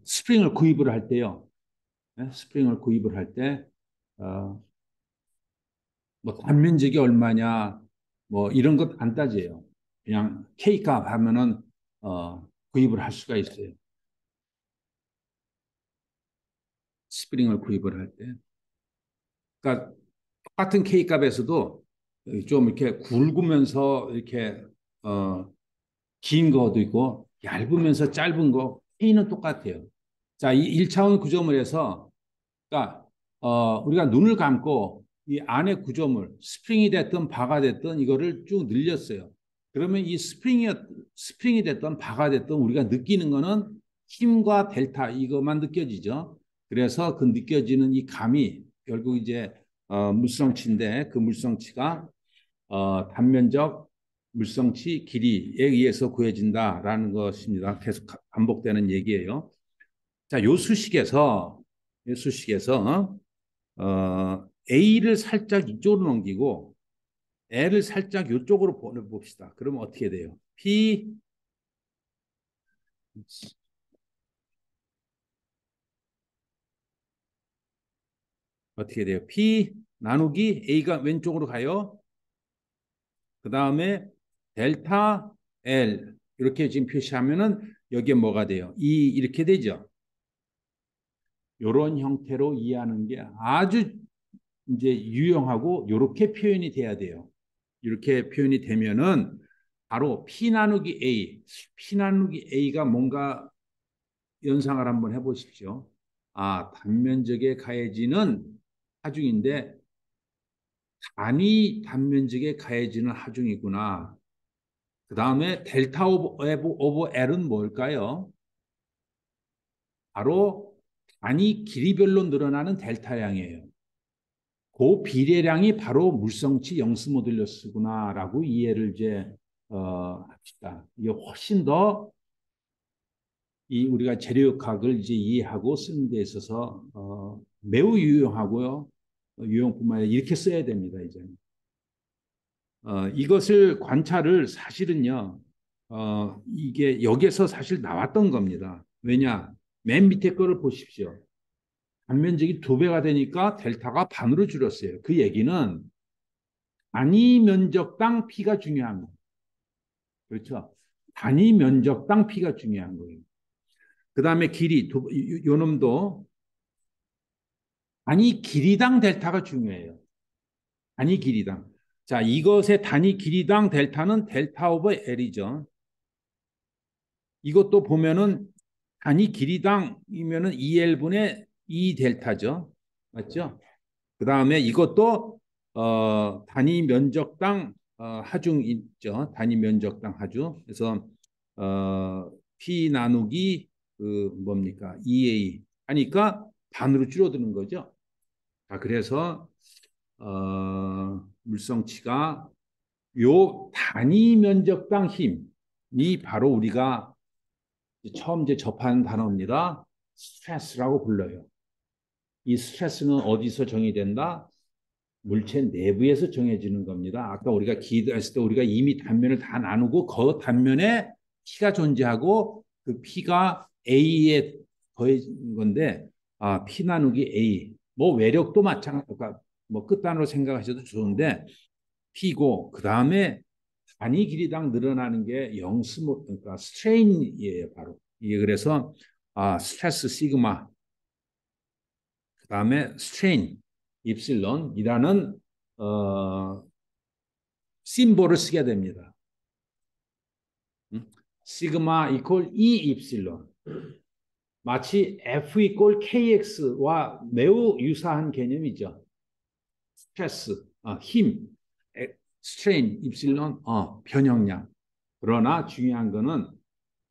스프링을 구입을 할 때요. 네? 스프링을 구입을 할 때 뭐 단면적이 얼마냐 뭐 이런 것 안 따져요. 그냥 K 값 하면은 구입을 할 수가 있어요. 스프링을 구입을 할 때. 그러니까 똑같은 K 값에서도 좀 이렇게 굵으면서 이렇게 긴 거도 있고 얇으면서 짧은 거 K는 똑같아요. 자, 이 1차원 구조물에서 그러니까 우리가 눈을 감고 이 안에 구조물 스프링이 됐든 바가 됐든 이거를 쭉 늘렸어요. 그러면 이 스프링이 됐든 바가 됐든 우리가 느끼는 거는 힘과 델타 이것만 느껴지죠. 그래서 그 느껴지는 이 감이 결국 이제 물성치인데 그 물성치가 단면적 물성치 길이에 의해서 구해진다라는 것입니다. 계속 반복되는 얘기예요. 자, 요 수식에서 A를 살짝 이쪽으로 넘기고 L을 살짝 이쪽으로 보내봅시다. 그러면 어떻게 돼요? P 어떻게 돼요? P 나누기 A가 왼쪽으로 가요. 그 다음에 델타 L 이렇게 지금 표시하면은 여기에 뭐가 돼요? 이렇게 되죠. 이런 형태로 이해하는 게 아주 이제 유용하고 이렇게 표현이 돼야 돼요. 이렇게 표현이 되면은 바로 P 나누기 A, P 나누기 A가 뭔가 연상을 한번 해보십시오. 단면적에 가해지는 하중인데 단위 단면적에 가해지는 하중이구나. 그 다음에 델타 오버 L은 뭘까요? 바로 단위 길이별로 늘어나는 델타량이에요. 그 비례량이 바로 물성치 영스 모듈러스구나라고 이해를 이제 합시다. 이게 훨씬 더 이 우리가 재료역학을 이제 이해하고 쓰는 데 있어서 매우 유용하고요. 유용뿐만 아니라 이렇게 써야 됩니다. 이제는. 이것을 관찰을 사실은요. 이게 여기에서 사실 나왔던 겁니다. 왜냐? 맨 밑에 거를 보십시오. 단면적이 2배가 되니까 델타가 반으로 줄었어요. 그 얘기는 단위 면적당 P가 중요한 거예요. 그렇죠? 단위 면적당 P가 중요한 거예요. 그 다음에 길이, 요 놈도 단위 길이당 델타가 중요해요. 단위 길이당. 자, 이것의 단위 길이당 델타는 델타 오버 L이죠. 이것도 보면은 단위 길이당이면은 2L분의 2 델타죠. 맞죠? 그 다음에 이것도 단위 면적당 하중 있죠. 단위 면적당 하중. 그래서 P 나누기 그 뭡니까? 2A 하니까 반으로 줄어드는 거죠. 자, 그래서 물성치가 요 단위 면적당 힘이 바로 우리가 처음 이제 접하는 단어입니다. 스트레스라고 불러요. 이 스트레스는 어디서 정의된다? 물체 내부에서 정해지는 겁니다. 아까 우리가 기도했을 때 우리가 이미 단면을 다 나누고 그 단면에 P가 존재하고 그 P가 A에 더해진 건데 P 나누기 A 뭐 외력도 마찬가지가 뭐 끝단으로 생각하셔도 좋은데 P고 그 다음에 단위 길이당 늘어나는 게 영스 그러니까 스트레인이에요 바로 이게 그래서 스트레스 시그마 다음에 strain, 입실론이라는 심볼을 쓰게 됩니다. 시그마 이퀄 E 입실론. 마치 F 이퀄 KX와 매우 유사한 개념이죠. 스트레스, 힘, 스트레인, 입실론, 변형량. 그러나 중요한 거는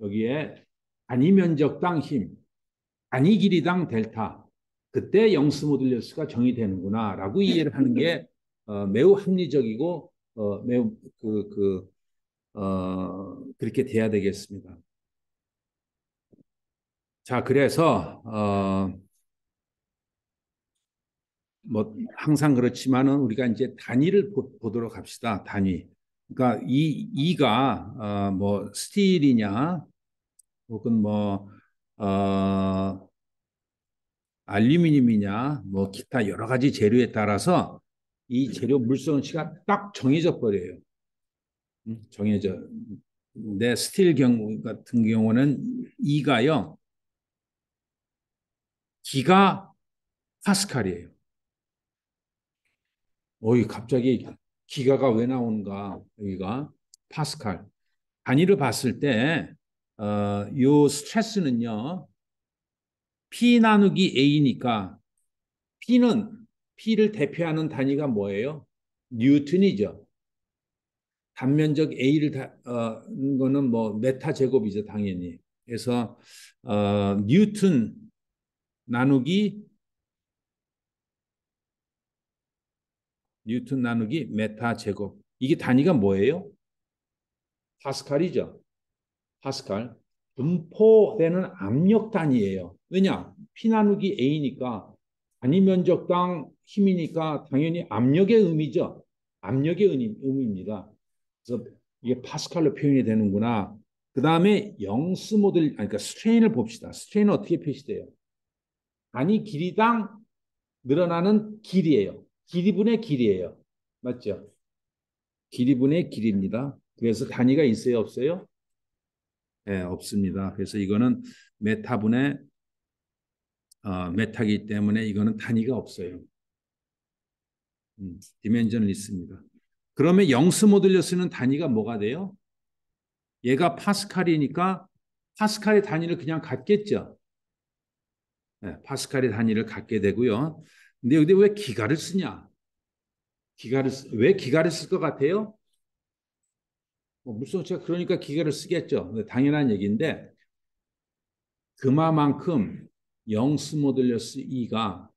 여기에 단위 면적당 힘, 단위 길이당 델타. 그때 영스 모듈러스가 정의되는구나라고 이해를 하는 게 매우 합리적이고 매우 그렇게 돼야 되겠습니다. 자, 그래서 뭐 항상 그렇지만은 우리가 이제 단위를 보도록 합시다. 단위. 그러니까 이가 뭐 스틸이냐 혹은 뭐 알루미늄이냐 뭐 기타 여러 가지 재료에 따라서 이 재료 물성치가 딱 정해져 버려요. 정해져. 근데 스틸 경우 같은 경우는 이가요 기가 파스칼이에요. 어이 갑자기 기가가 왜 나오는가 여기가 파스칼. 단위를 봤을 때 요 스트레스는요 P 나누기 A니까 P를 대표하는 단위가 뭐예요? 뉴턴이죠. 단면적 A를 거는 뭐 메타 제곱이죠, 당연히. 그래서 뉴턴 나누기 메타 제곱. 이게 단위가 뭐예요? 파스칼이죠. 파스칼. 분포되는 압력 단위예요. 왜냐? P 나누기 A니까 단위 면적당 힘이니까 당연히 압력의 의미죠. 압력의 의미입니다. 그래서 이게 파스칼로 표현이 되는구나. 그 다음에 영스 모델, 그러니까 스트레인을 봅시다. 스트레인은 어떻게 표시돼요? 단위 길이당 늘어나는 길이에요. 길이분의 길이에요. 맞죠? 길이분의 길이입니다. 그래서 단위가 있어요, 없어요? 네, 없습니다. 그래서 이거는 메타분의 메타기 때문에 이거는 단위가 없어요. 디멘전은 있습니다. 그러면 영스 모듈러 쓰는 단위가 뭐가 돼요? 얘가 파스칼이니까 파스칼의 단위를 그냥 갖겠죠. 네, 파스칼의 단위를 갖게 되고요. 근데 여기 왜 기가를 쓰냐? 왜 기가를 쓸 것 같아요? 물성치가 그러니까 기가를 쓰겠죠. 당연한 얘기인데 그만큼 영스 모듈러스 E가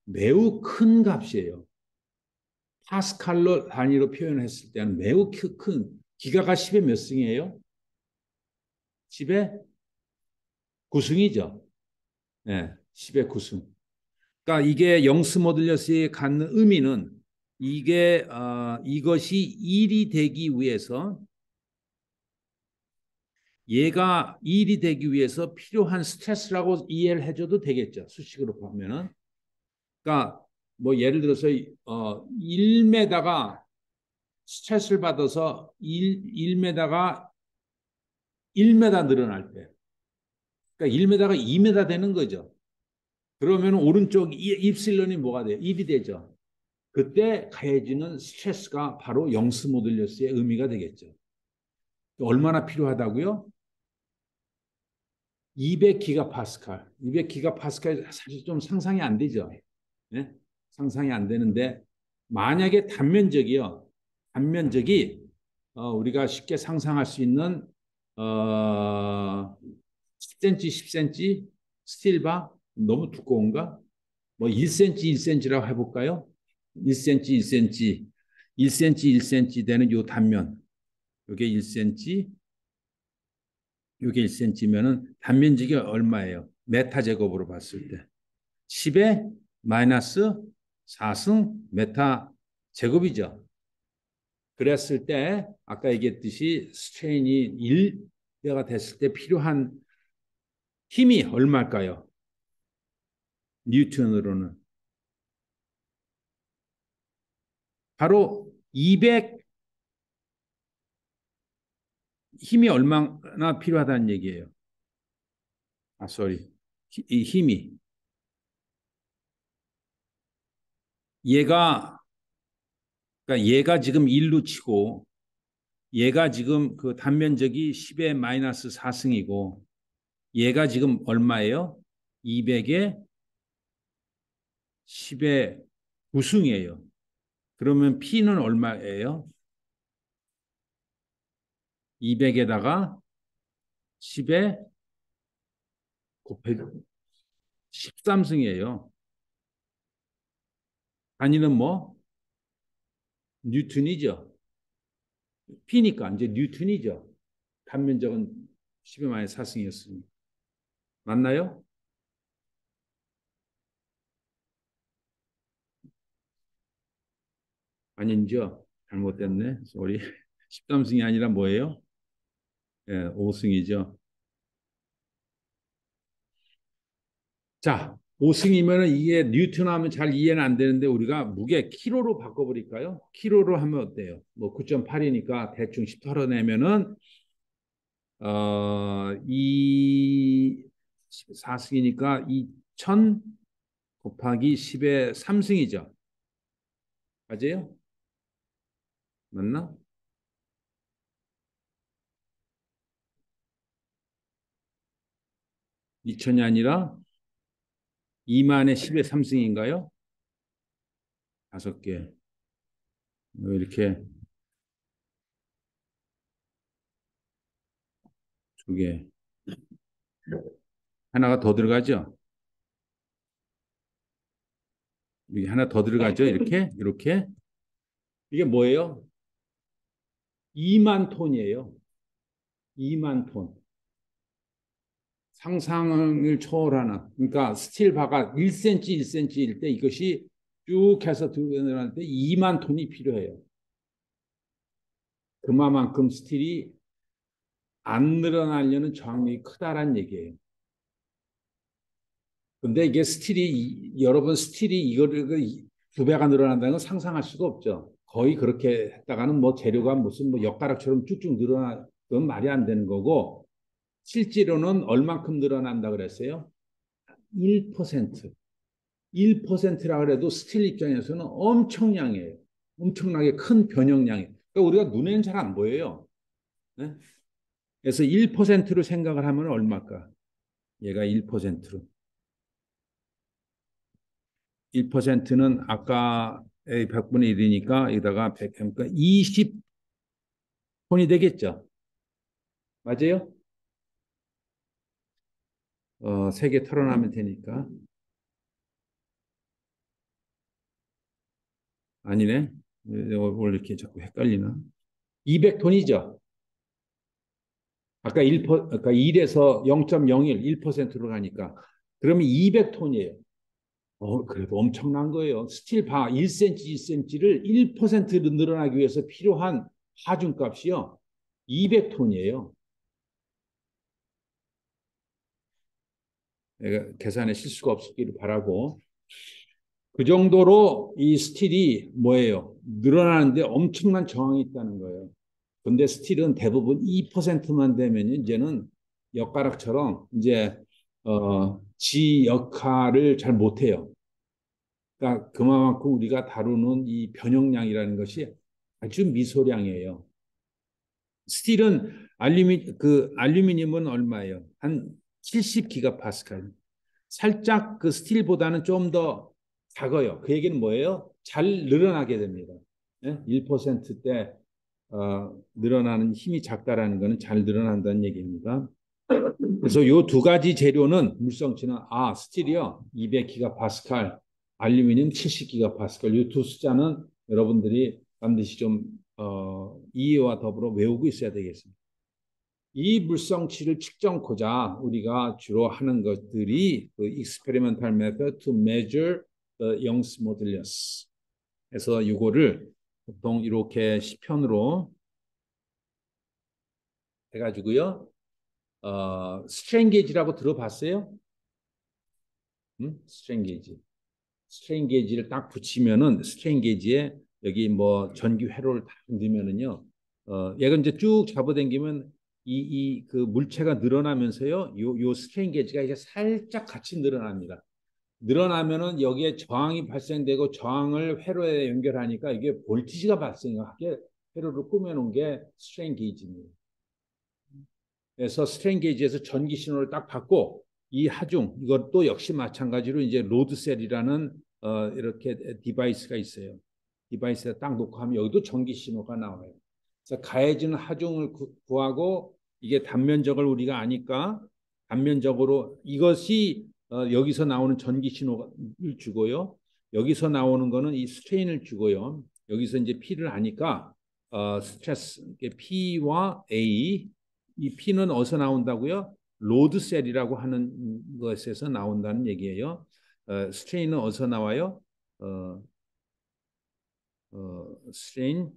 매우 큰 값이에요. 파스칼로 단위로 표현했을 때는 매우 큰 기가가 10의 몇 승이에요? 10의 9승이죠. 네, 10의 9승. 그러니까 이게 영스 모듈러스에 갖는 의미는 이것이 일이 되기 위해서 얘가 일이 되기 위해서 필요한 스트레스라고 이해를 해줘도 되겠죠. 수식으로 보면은. 그러니까 뭐 예를 들어서 1m가 스트레스를 받아서 1m가 1m 늘어날 때, 그러니까 1m가 2m 되는 거죠. 그러면 오른쪽 입실론이 뭐가 돼요? 1이 되죠. 그때 가해지는 스트레스가 바로 영스 모듈러스의 의미가 되겠죠. 얼마나 필요하다고요? 200기가파스칼. 200기가파스칼 사실 좀 상상이 안 되죠. 네? 상상이 안 되는데 만약에 단면적이 우리가 쉽게 상상할 수 있는 10cm, 10cm 스틸바 너무 두꺼운가? 뭐 1cm, 1cm라고 해볼까요? 1cm, 1cm, 1cm, 1cm 되는 요 단면. 요게 1cm, 요게 1cm면은 단면적이 얼마예요? 메타 제곱으로 봤을 때. 10의 마이너스 4승 메타 제곱이죠. 그랬을 때 아까 얘기했듯이 스트레인이 1가 됐을 때 필요한 힘이 얼마일까요? 뉴턴으로는 바로 200 힘이 얼마나 필요하다는 얘기예요. 이 힘이 얘가 그러니까 얘가 지금 1로 치고 얘가 지금 그 단면적이 10의 마이너스 4승이고 얘가 지금 얼마예요? 200에 10의 9승이에요. 그러면 P는 얼마예요? 200에다가 10의 곱하기 13승이에요. 단위는 뭐? 뉴턴이죠. P니까 이제 뉴턴이죠. 단면적은 10의 마이너스 4승이었으니. 맞나요? 아닌죠. 잘못됐네. 우리 13승이 아니라 뭐예요? 예, 5승이죠. 자, 5승이면은 이게 뉴턴 하면 잘 이해는 안 되는데 우리가 무게 킬로로 바꿔버릴까요? 킬로로 하면 어때요? 뭐 9.8이니까 대충 10 털어내면은 이 4승이니까 2000 곱하기 10의 3승이죠. 맞아요? 맞나? 2000이 아니라 2만의 10의 3승인가요? 5개. 이렇게 2개. 하나가 더 들어가죠? 여기 하나 더 들어가죠? 이렇게. 이게 뭐예요? 2만 톤이에요. 2만 톤. 상상을 초월하는. 그러니까 스틸 바가 1cm, 1cm일 때 이것이 쭉 해서 들어갈 때 2만 톤이 필요해요. 그만큼 스틸이 안 늘어나려는 저항력이 크다란 얘기예요. 근데 이게 스틸이 여러분 스틸이 이거를 2배가 늘어난다는 건 상상할 수가 없죠. 거의 그렇게 했다가는 뭐 재료가 무슨 뭐 엿가락처럼 쭉쭉 늘어나건 말이 안 되는 거고 실제로는 얼만큼 늘어난다 그랬어요? 1%. 1%라 그래도 스틸 입장에서는 엄청량이에요. 엄청나게 큰 변형량이에요. 그러니까 우리가 눈에는 잘 안 보여요. 네? 그래서 1%로 생각을 하면 얼마일까? 얘가 1%로. 1%는 아까의 100분의 1이니까 여기다가 100, 그러니까 20톤이 되겠죠. 맞아요? 3개 털어나면 되니까. 아니네. 원래 이렇게 자꾸 헷갈리나? 200톤이죠. 아까 1%, 아까 1에서 0.01, 1%로 가니까. 그러면 200톤이에요. 그래도 엄청난 거예요. 스틸 바 1cm, 1cm를 1%로 늘어나기 위해서 필요한 하중값이요. 200톤이에요. 내가 계산에 실수가 없기를 바라고. 그 정도로 이 스틸이 뭐예요? 늘어나는데 엄청난 저항이 있다는 거예요. 근데 스틸은 대부분 2%만 되면 이제는 엿가락처럼 이제 지 역할을 잘 못해요. 그러니까 그만큼 우리가 다루는 이 변형량이라는 것이 아주 미소량이에요. 스틸은 알루미늄은 얼마예요? 한 70기가파스칼. 살짝 그 스틸보다는 좀 더 작아요. 그 얘기는 뭐예요? 잘 늘어나게 됩니다. 1%대 늘어나는 힘이 작다라는 것은 잘 늘어난다는 얘기입니다. 그래서 이 두 가지 재료는 물성치는 스틸이요 200기가파스칼, 알루미늄 70기가파스칼 이 두 숫자는 여러분들이 반드시 좀 이해와 더불어 외우고 있어야 되겠습니다. 이 물성치를 측정코자 우리가 주로 하는 것들이 그 experimental method to measure the Young's modulus. 그래서 이거를 보통 이렇게 시편으로 해가지고요. 스트레인 게이지라고 들어봤어요? 스트레인 게이지. 스트레인 게이지를 딱 붙이면은 스트레인 게이지에 여기 뭐 전기 회로를 딱 넣으면은요. 얘가 이제 쭉 잡아당기면 그 물체가 늘어나면서요. 요 스트레인 게이지가 이제 살짝 같이 늘어납니다. 늘어나면은 여기에 저항이 발생되고 저항을 회로에 연결하니까 이게 볼티지가 발생하게 회로를 꾸며놓은 게 스트레인 게이지입니다. 그래서 스트레인 게이지에서 전기 신호를 딱 받고 이 하중 이것도 역시 마찬가지로 이제 로드셀이라는 이렇게 디바이스가 있어요. 디바이스에 딱 놓고 하면 여기도 전기 신호가 나와요. 그래서 가해지는 하중을 구하고 이게 단면적을 우리가 아니까 단면적으로 이것이 여기서 나오는 전기 신호를 주고요. 여기서 나오는 거는 이 스트레인을 주고요. 여기서 이제 P를 아니까 스트레스 P와 A 이 P는 어디서 나온다고요? 로드셀이라고 하는 것에서 나온다는 얘기예요. 스트레인은 어디서 나와요? 어, 스트레인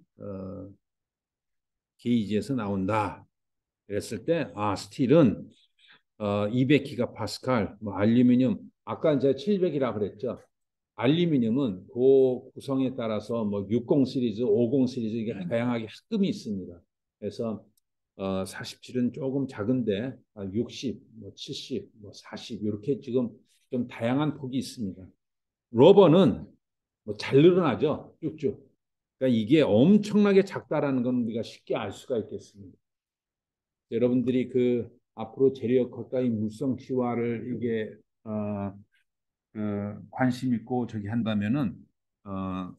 게이지에서 나온다. 그랬을 때, 스틸은 200기가파스칼, 뭐 알루미늄, 아까 이제 700이라 그랬죠. 알루미늄은 그 구성에 따라서 뭐 60 시리즈, 50 시리즈 이게 다양하게 합금이 있습니다. 그래서 47은 조금 작은데 60, 뭐 70, 뭐 40 이렇게 지금 좀 다양한 폭이 있습니다. 러버는 뭐 잘 늘어나죠, 쭉쭉. 그러니까 이게 엄청나게 작다라는 건 우리가 쉽게 알 수가 있겠습니다. 여러분들이 그 앞으로 재료역학과 이 물성치화를 이게 관심 있고 저기 한다면은 어,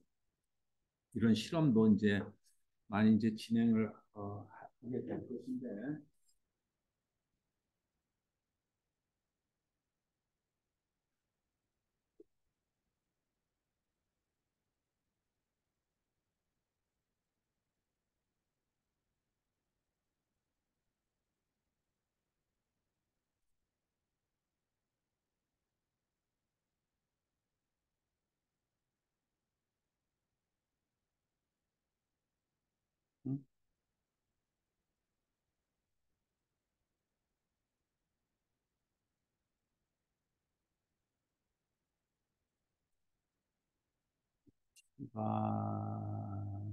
이런 실험도 이제 많이 이제 진행을 하게 될 것인데. 응? 아,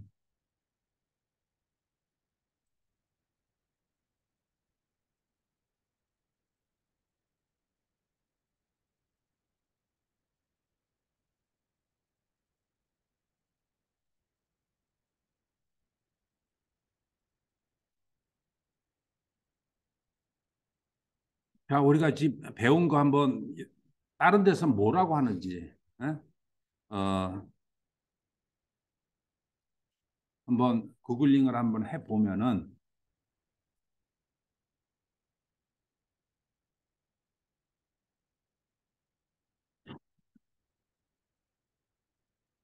자, 우리가 지금 배운 거 한번 다른 데서 뭐라고 하는지 예? 어, 한번 구글링을 한번 해보면은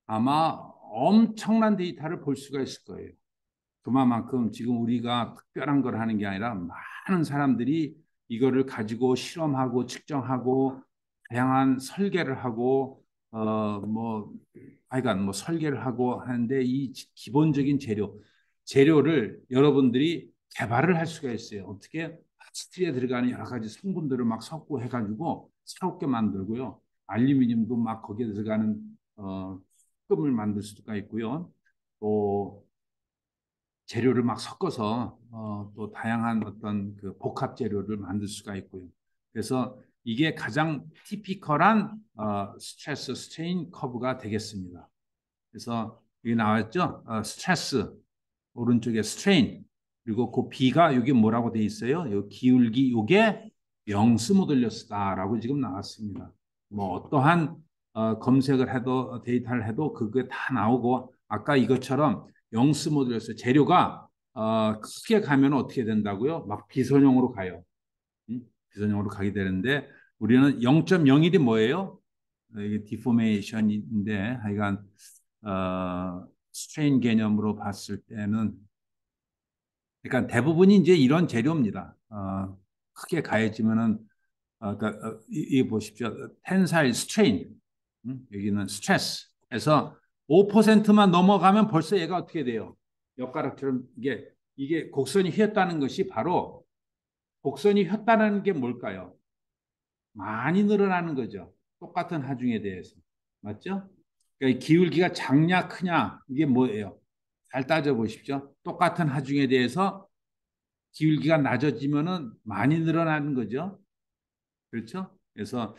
아마 엄청난 데이터를 볼 수가 있을 거예요. 그만큼 지금 우리가 특별한 걸 하는 게 아니라 많은 사람들이 이거를 가지고 실험하고 측정하고 다양한 설계를 하고 뭐 하여간 뭐 설계를 하고 하는데 이 기본적인 재료를 여러분들이 개발을 할 수가 있어요. 어떻게 스틸에 들어가는 여러 가지 성분들을 막 섞고 해가지고 새롭게 만들고요. 알루미늄도 막 거기에 들어가는 금을 만들 수가 있고요. 또 재료를 막 섞어서 또 다양한 어떤 그 복합 재료를 만들 수가 있고요. 그래서 이게 가장 티피컬한 스트레스 스트레인 커브가 되겠습니다. 그래서 여기 나왔죠? 스트레스 오른쪽에 스트레인 그리고 그 B가 이게 뭐라고 돼 있어요? 요 기울기 요게 영스 모듈러스다라고 지금 나왔습니다. 뭐 어떠한 검색을 해도 데이터를 해도 그게 다 나오고 아까 이것처럼 영스 모듈러스 재료가 크게 가면 어떻게 된다고요? 막 비선형으로 가요. 비선형으로 가게 되는데 우리는 0.01이 뭐예요? 이게 디포메이션인데 하여간 스트레인 개념으로 봤을 때는 그러니까 대부분이 이제 이런 재료입니다. 크게 가해지면은 그러니까 이 보십시오. 텐사일 스트레인 여기는 스트레스. 그래서 5%만 넘어가면 벌써 얘가 어떻게 돼요? 엿가락처럼 이게 곡선이 휘었다는 것이 바로 곡선이 휘었다는 게 뭘까요? 많이 늘어나는 거죠. 똑같은 하중에 대해서. 맞죠? 그러니까 기울기가 작냐 크냐 이게 뭐예요? 잘 따져보십시오. 똑같은 하중에 대해서 기울기가 낮아지면은 많이 늘어나는 거죠. 그렇죠? 그래서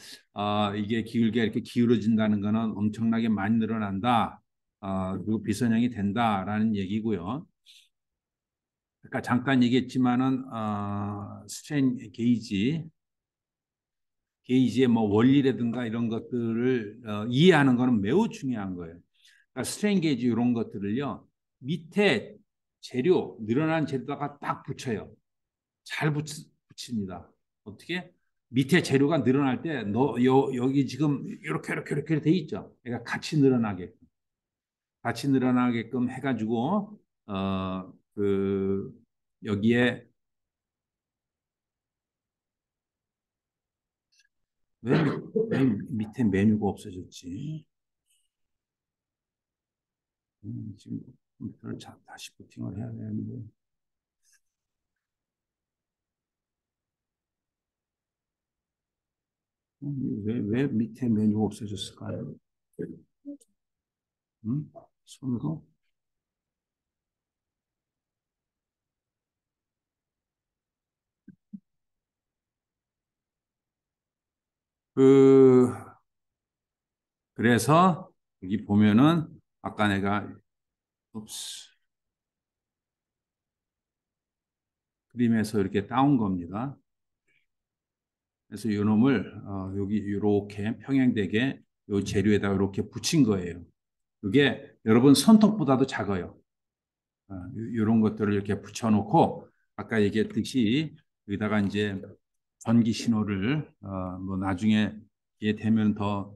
이게 기울기가 이렇게 기울어진다는 거는 엄청나게 많이 늘어난다. 그리고 비선형이 된다라는 얘기고요. 그러니까 잠깐 얘기했지만은 스트레인 게이지의 뭐 원리라든가 이런 것들을 이해하는 것은 매우 중요한 거예요. 그러니까 스트레인 게이지 이런 것들을요 밑에 재료 늘어난 재료다가 딱 붙여요. 잘 붙입니다. 어떻게? 밑에 재료가 늘어날 때 너 여기 지금 이렇게 돼 있죠. 그러니까 같이 늘어나게끔 해가지고 그 여기에 왜, 왜 밑에 메뉴가 없어졌지? 지금 컴퓨터를 다시 부팅을 해야 되는데 왜 밑에 메뉴가 없어졌을까요? 음? 손으로? 그 그래서 여기 보면은 아까 내가 옵스, 그림에서 이렇게 따온 겁니다. 그래서 이 놈을 여기 이렇게 평행되게 이 재료에다 이렇게 붙인 거예요. 이게 여러분 손톱보다도 작아요. 이런 것들을 이렇게 붙여놓고 아까 얘기했듯이 여기다가 이제 전기 신호를 뭐 나중에 이게 되면 더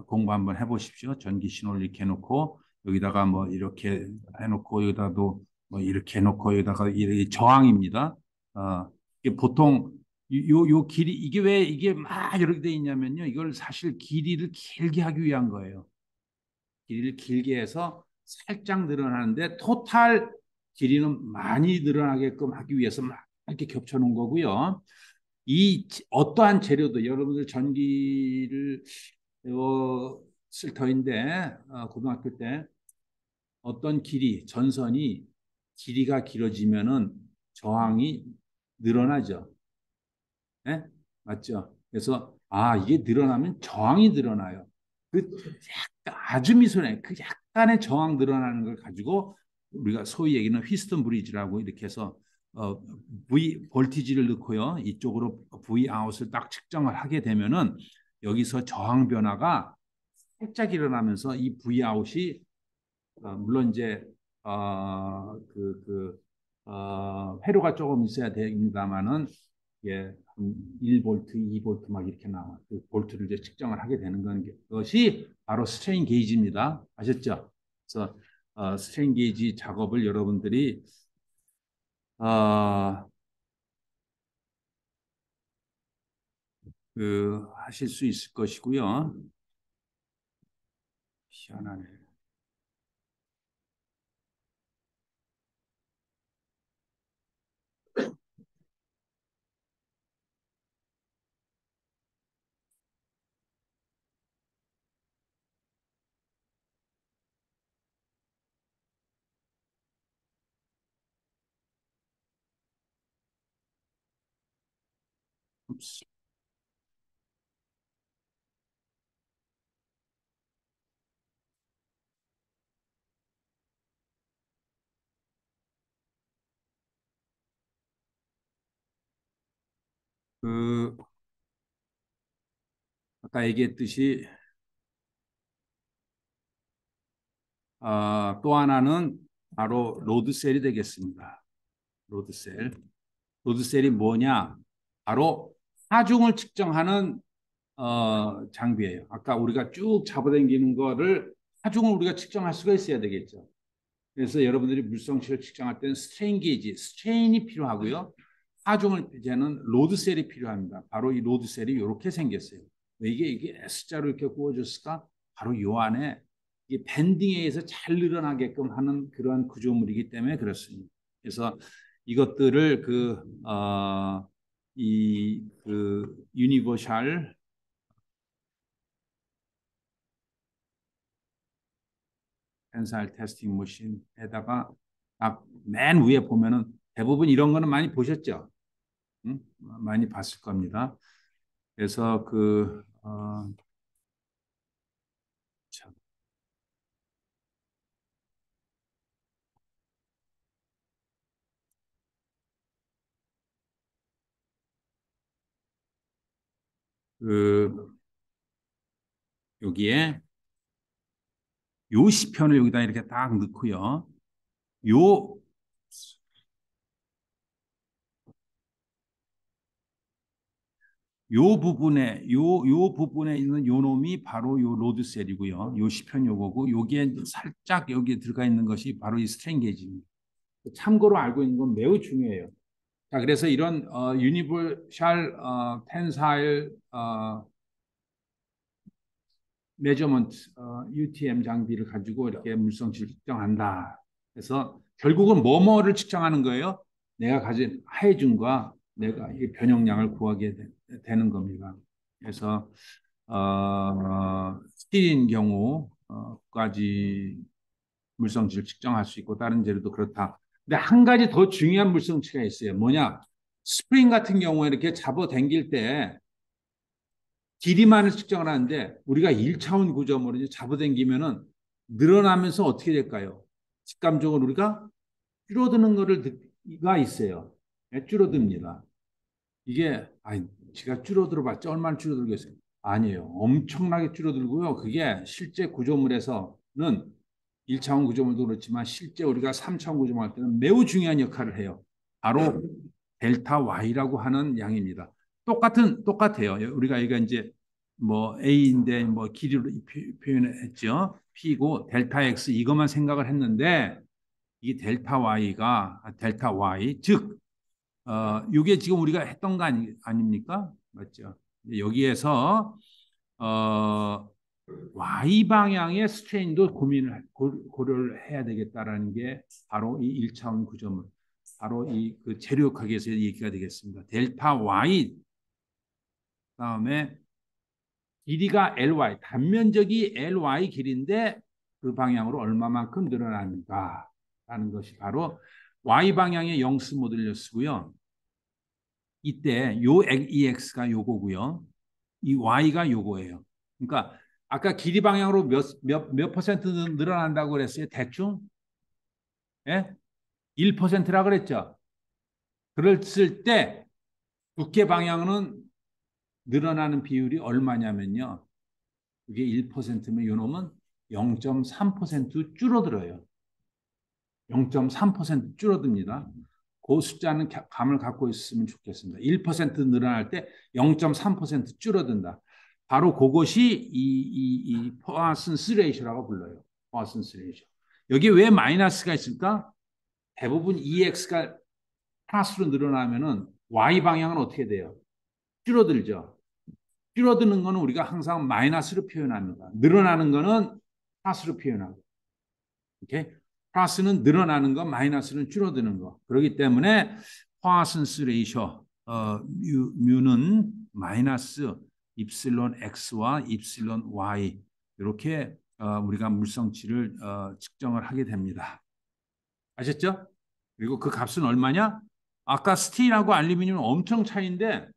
공부 한번 해보십시오. 전기 신호를 이렇게 해놓고 여기다가 뭐 이렇게 해놓고 여기다도 뭐 이렇게 해놓고 여기다가 이 저항입니다. 이게 보통 요 길이 이게 왜 이게 막 이렇게 돼 있냐면요. 이걸 사실 길이를 길게 하기 위한 거예요. 길이를 길게 해서 살짝 늘어나는데 토탈 길이는 많이 늘어나게끔 하기 위해서 막 이렇게 겹쳐 놓은 거고요. 이 어떠한 재료도 여러분들 전기를 쓸 터인데 고등학교 때 어떤 전선이 길이가 길어지면은 저항이 늘어나죠. 네? 맞죠? 그래서 이게 늘어나면 저항이 늘어나요. 그 아주 미소해. 그 약간의 저항 늘어나는 걸 가지고 우리가 소위 얘기는 휘스턴 브리지라고 이렇게 해서 V 볼티지를 넣고요. 이쪽으로 V 아웃을 딱 측정을 하게 되면은 여기서 저항 변화가 살짝 일어나면서 이 V 아웃이 물론 이제 회로가 조금 있어야 됩니다만은 예, 1볼트, 2볼트 막 이렇게 나와. 그 볼트를 이제 측정을 하게 되는 것이 바로 스트레인 게이지입니다. 아셨죠? 그래서 스트레인 게이지 작업을 여러분들이 어, 하실 수 있을 것이고요. 희한하네. 그 아까 얘기했듯이 또 하나는 바로 로드셀이 되겠습니다. 로드셀. 로드셀이 뭐냐? 바로 하중을 측정하는 장비예요. 아까 우리가 쭉 잡아당기는 거를 하중을 우리가 측정할 수가 있어야 되겠죠. 그래서 여러분들이 물성치를 측정할 때는 스트레인 게이지, 스트레인이 필요하고요. 하중을 재는 로드셀이 필요합니다. 바로 이 로드셀이 이렇게 생겼어요. 왜 이게 S자로 이렇게 구워졌을까? 바로 요 안에 이게 밴딩에 의해서 잘 늘어나게끔 하는 그러한 구조물이기 때문에 그렇습니다. 그래서 이것들을 유니버셜 텐사일 테스팅 머신에다가 맨 위에 보면은 대부분 이런 거는 많이 보셨죠? 응? 많이 봤을 겁니다. 그래서 참, 그 여기에 요 시편을 여기다 이렇게 딱 넣고요. 요 요 부분에 있는 요 놈이 바로 요 로드셀이고요. 요 시편 요거고 요게 살짝 여기에 들어가 있는 것이 바로 이 스트레인게이지입니다. 참고로 알고 있는 건 매우 중요해요. 자, 그래서 이런 유니버셜 텐사일 메저먼트 UTM 장비를 가지고 이렇게 물성치를 측정한다. 그래서 결국은 뭐뭐를 측정하는 거예요? 내가 가진 하해준과 내가 이 변형량을 구하게 되는 겁니다. 그래서 스틸인 경우까지 물성치를 측정할 수 있고 다른 재료도 그렇다. 근데 한 가지 더 중요한 물성치가 있어요. 뭐냐? 스프링 같은 경우에 이렇게 잡아당길 때 길이만을 측정을 하는데 우리가 1차원 구조물을 이제 잡아당기면은 늘어나면서 어떻게 될까요? 직감적으로 우리가 줄어드는 거가 있어요. 네, 줄어듭니다. 이게 지가 줄어들어 봤자 얼마나 줄어들겠어요? 아니에요. 엄청나게 줄어들고요. 그게 실제 구조물에서는 1차원 구조물도 그렇지만 실제 우리가 3차원 구조물 할 때는 매우 중요한 역할을 해요. 바로 델타 Y라고 하는 양입니다. 똑같아요. 우리가 이거 이제 뭐 A인데 뭐 길이로 표현했죠. P고 델타 X 이것만 생각을 했는데 이 델타 Y가 델타 Y 즉 이게 지금 우리가 했던 거 아닙니까? 맞죠? 여기에서 어, Y 방향의 스트레인도 고려를 해야 되겠다라는 게 바로 이 1차원 구조물, 바로 이 그 재료학에서 얘기가 되겠습니다. 델타 Y 다음에 길이가 LY, 단면적이 LY 길인데 그 방향으로 얼마만큼 늘어나는가라는 것이 바로 Y 방향의 영수 모듈을 쓰고요. 이때 요 EX가 요거고요. 이 Y가 요거예요. 그러니까 아까 길이 방향으로 몇 퍼센트 늘어난다고 그랬어요? 대충? 예? 1%라 그랬죠? 그랬을 때 두께 방향은 늘어나는 비율이 얼마냐면요. 이게 1%면 요놈은 0.3% 줄어들어요. 0.3% 줄어듭니다. 그 숫자는 감을 갖고 있으면 좋겠습니다. 1% 늘어날 때 0.3% 줄어든다. 바로 그것이 이 포아슨스 레이쇼라고 불러요. 포아슨스 레이쇼. 여기 왜 마이너스가 있을까? 대부분 EX가 플러스로 늘어나면은 Y 방향은 어떻게 돼요? 줄어들죠. 줄어드는 거는 우리가 항상 마이너스로 표현합니다. 늘어나는 거는 플러스로 표현하고. 오케이? 플러스는 늘어나는 거, 마이너스는 줄어드는 거. 그렇기 때문에 파슨스 레이쇼 뮤는 마이너스 입실론 x와 입실론 y 이렇게 우리가 물성치를 측정을 하게 됩니다. 아셨죠? 그리고 그 값은 얼마냐? 아까 스틸하고 알루미늄은 엄청 차이인데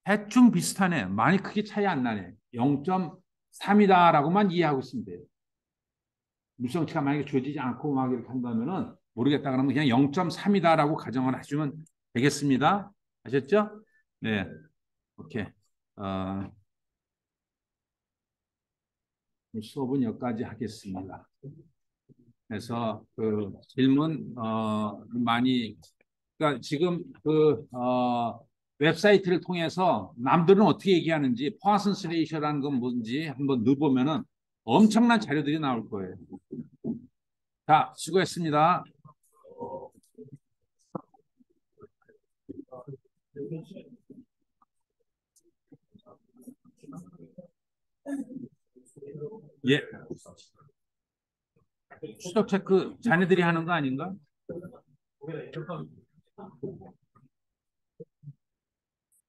대충 비슷하네. 많이 크게 차이 안 나네. 0.3이다라고만 이해하고 있으면 돼요. 물성치가 만약에 주어지지 않고 막 이렇게 한다면은 모르겠다 그러면 그냥 0.3이다라고 가정을 하시면 되겠습니다. 아셨죠? 네. 오케이. 어, 수업은 여기까지 하겠습니다. 그래서 그 질문 많이 그러니까 지금 웹사이트를 통해서 남들은 어떻게 얘기하는지 포화슨스 레이셔라는 건 뭔지 한번 넣어보면은 엄청난 자료들이 나올 거예요. 자, 수고했습니다. 예. 추적 체크 자네들이 하는 거 아닌가?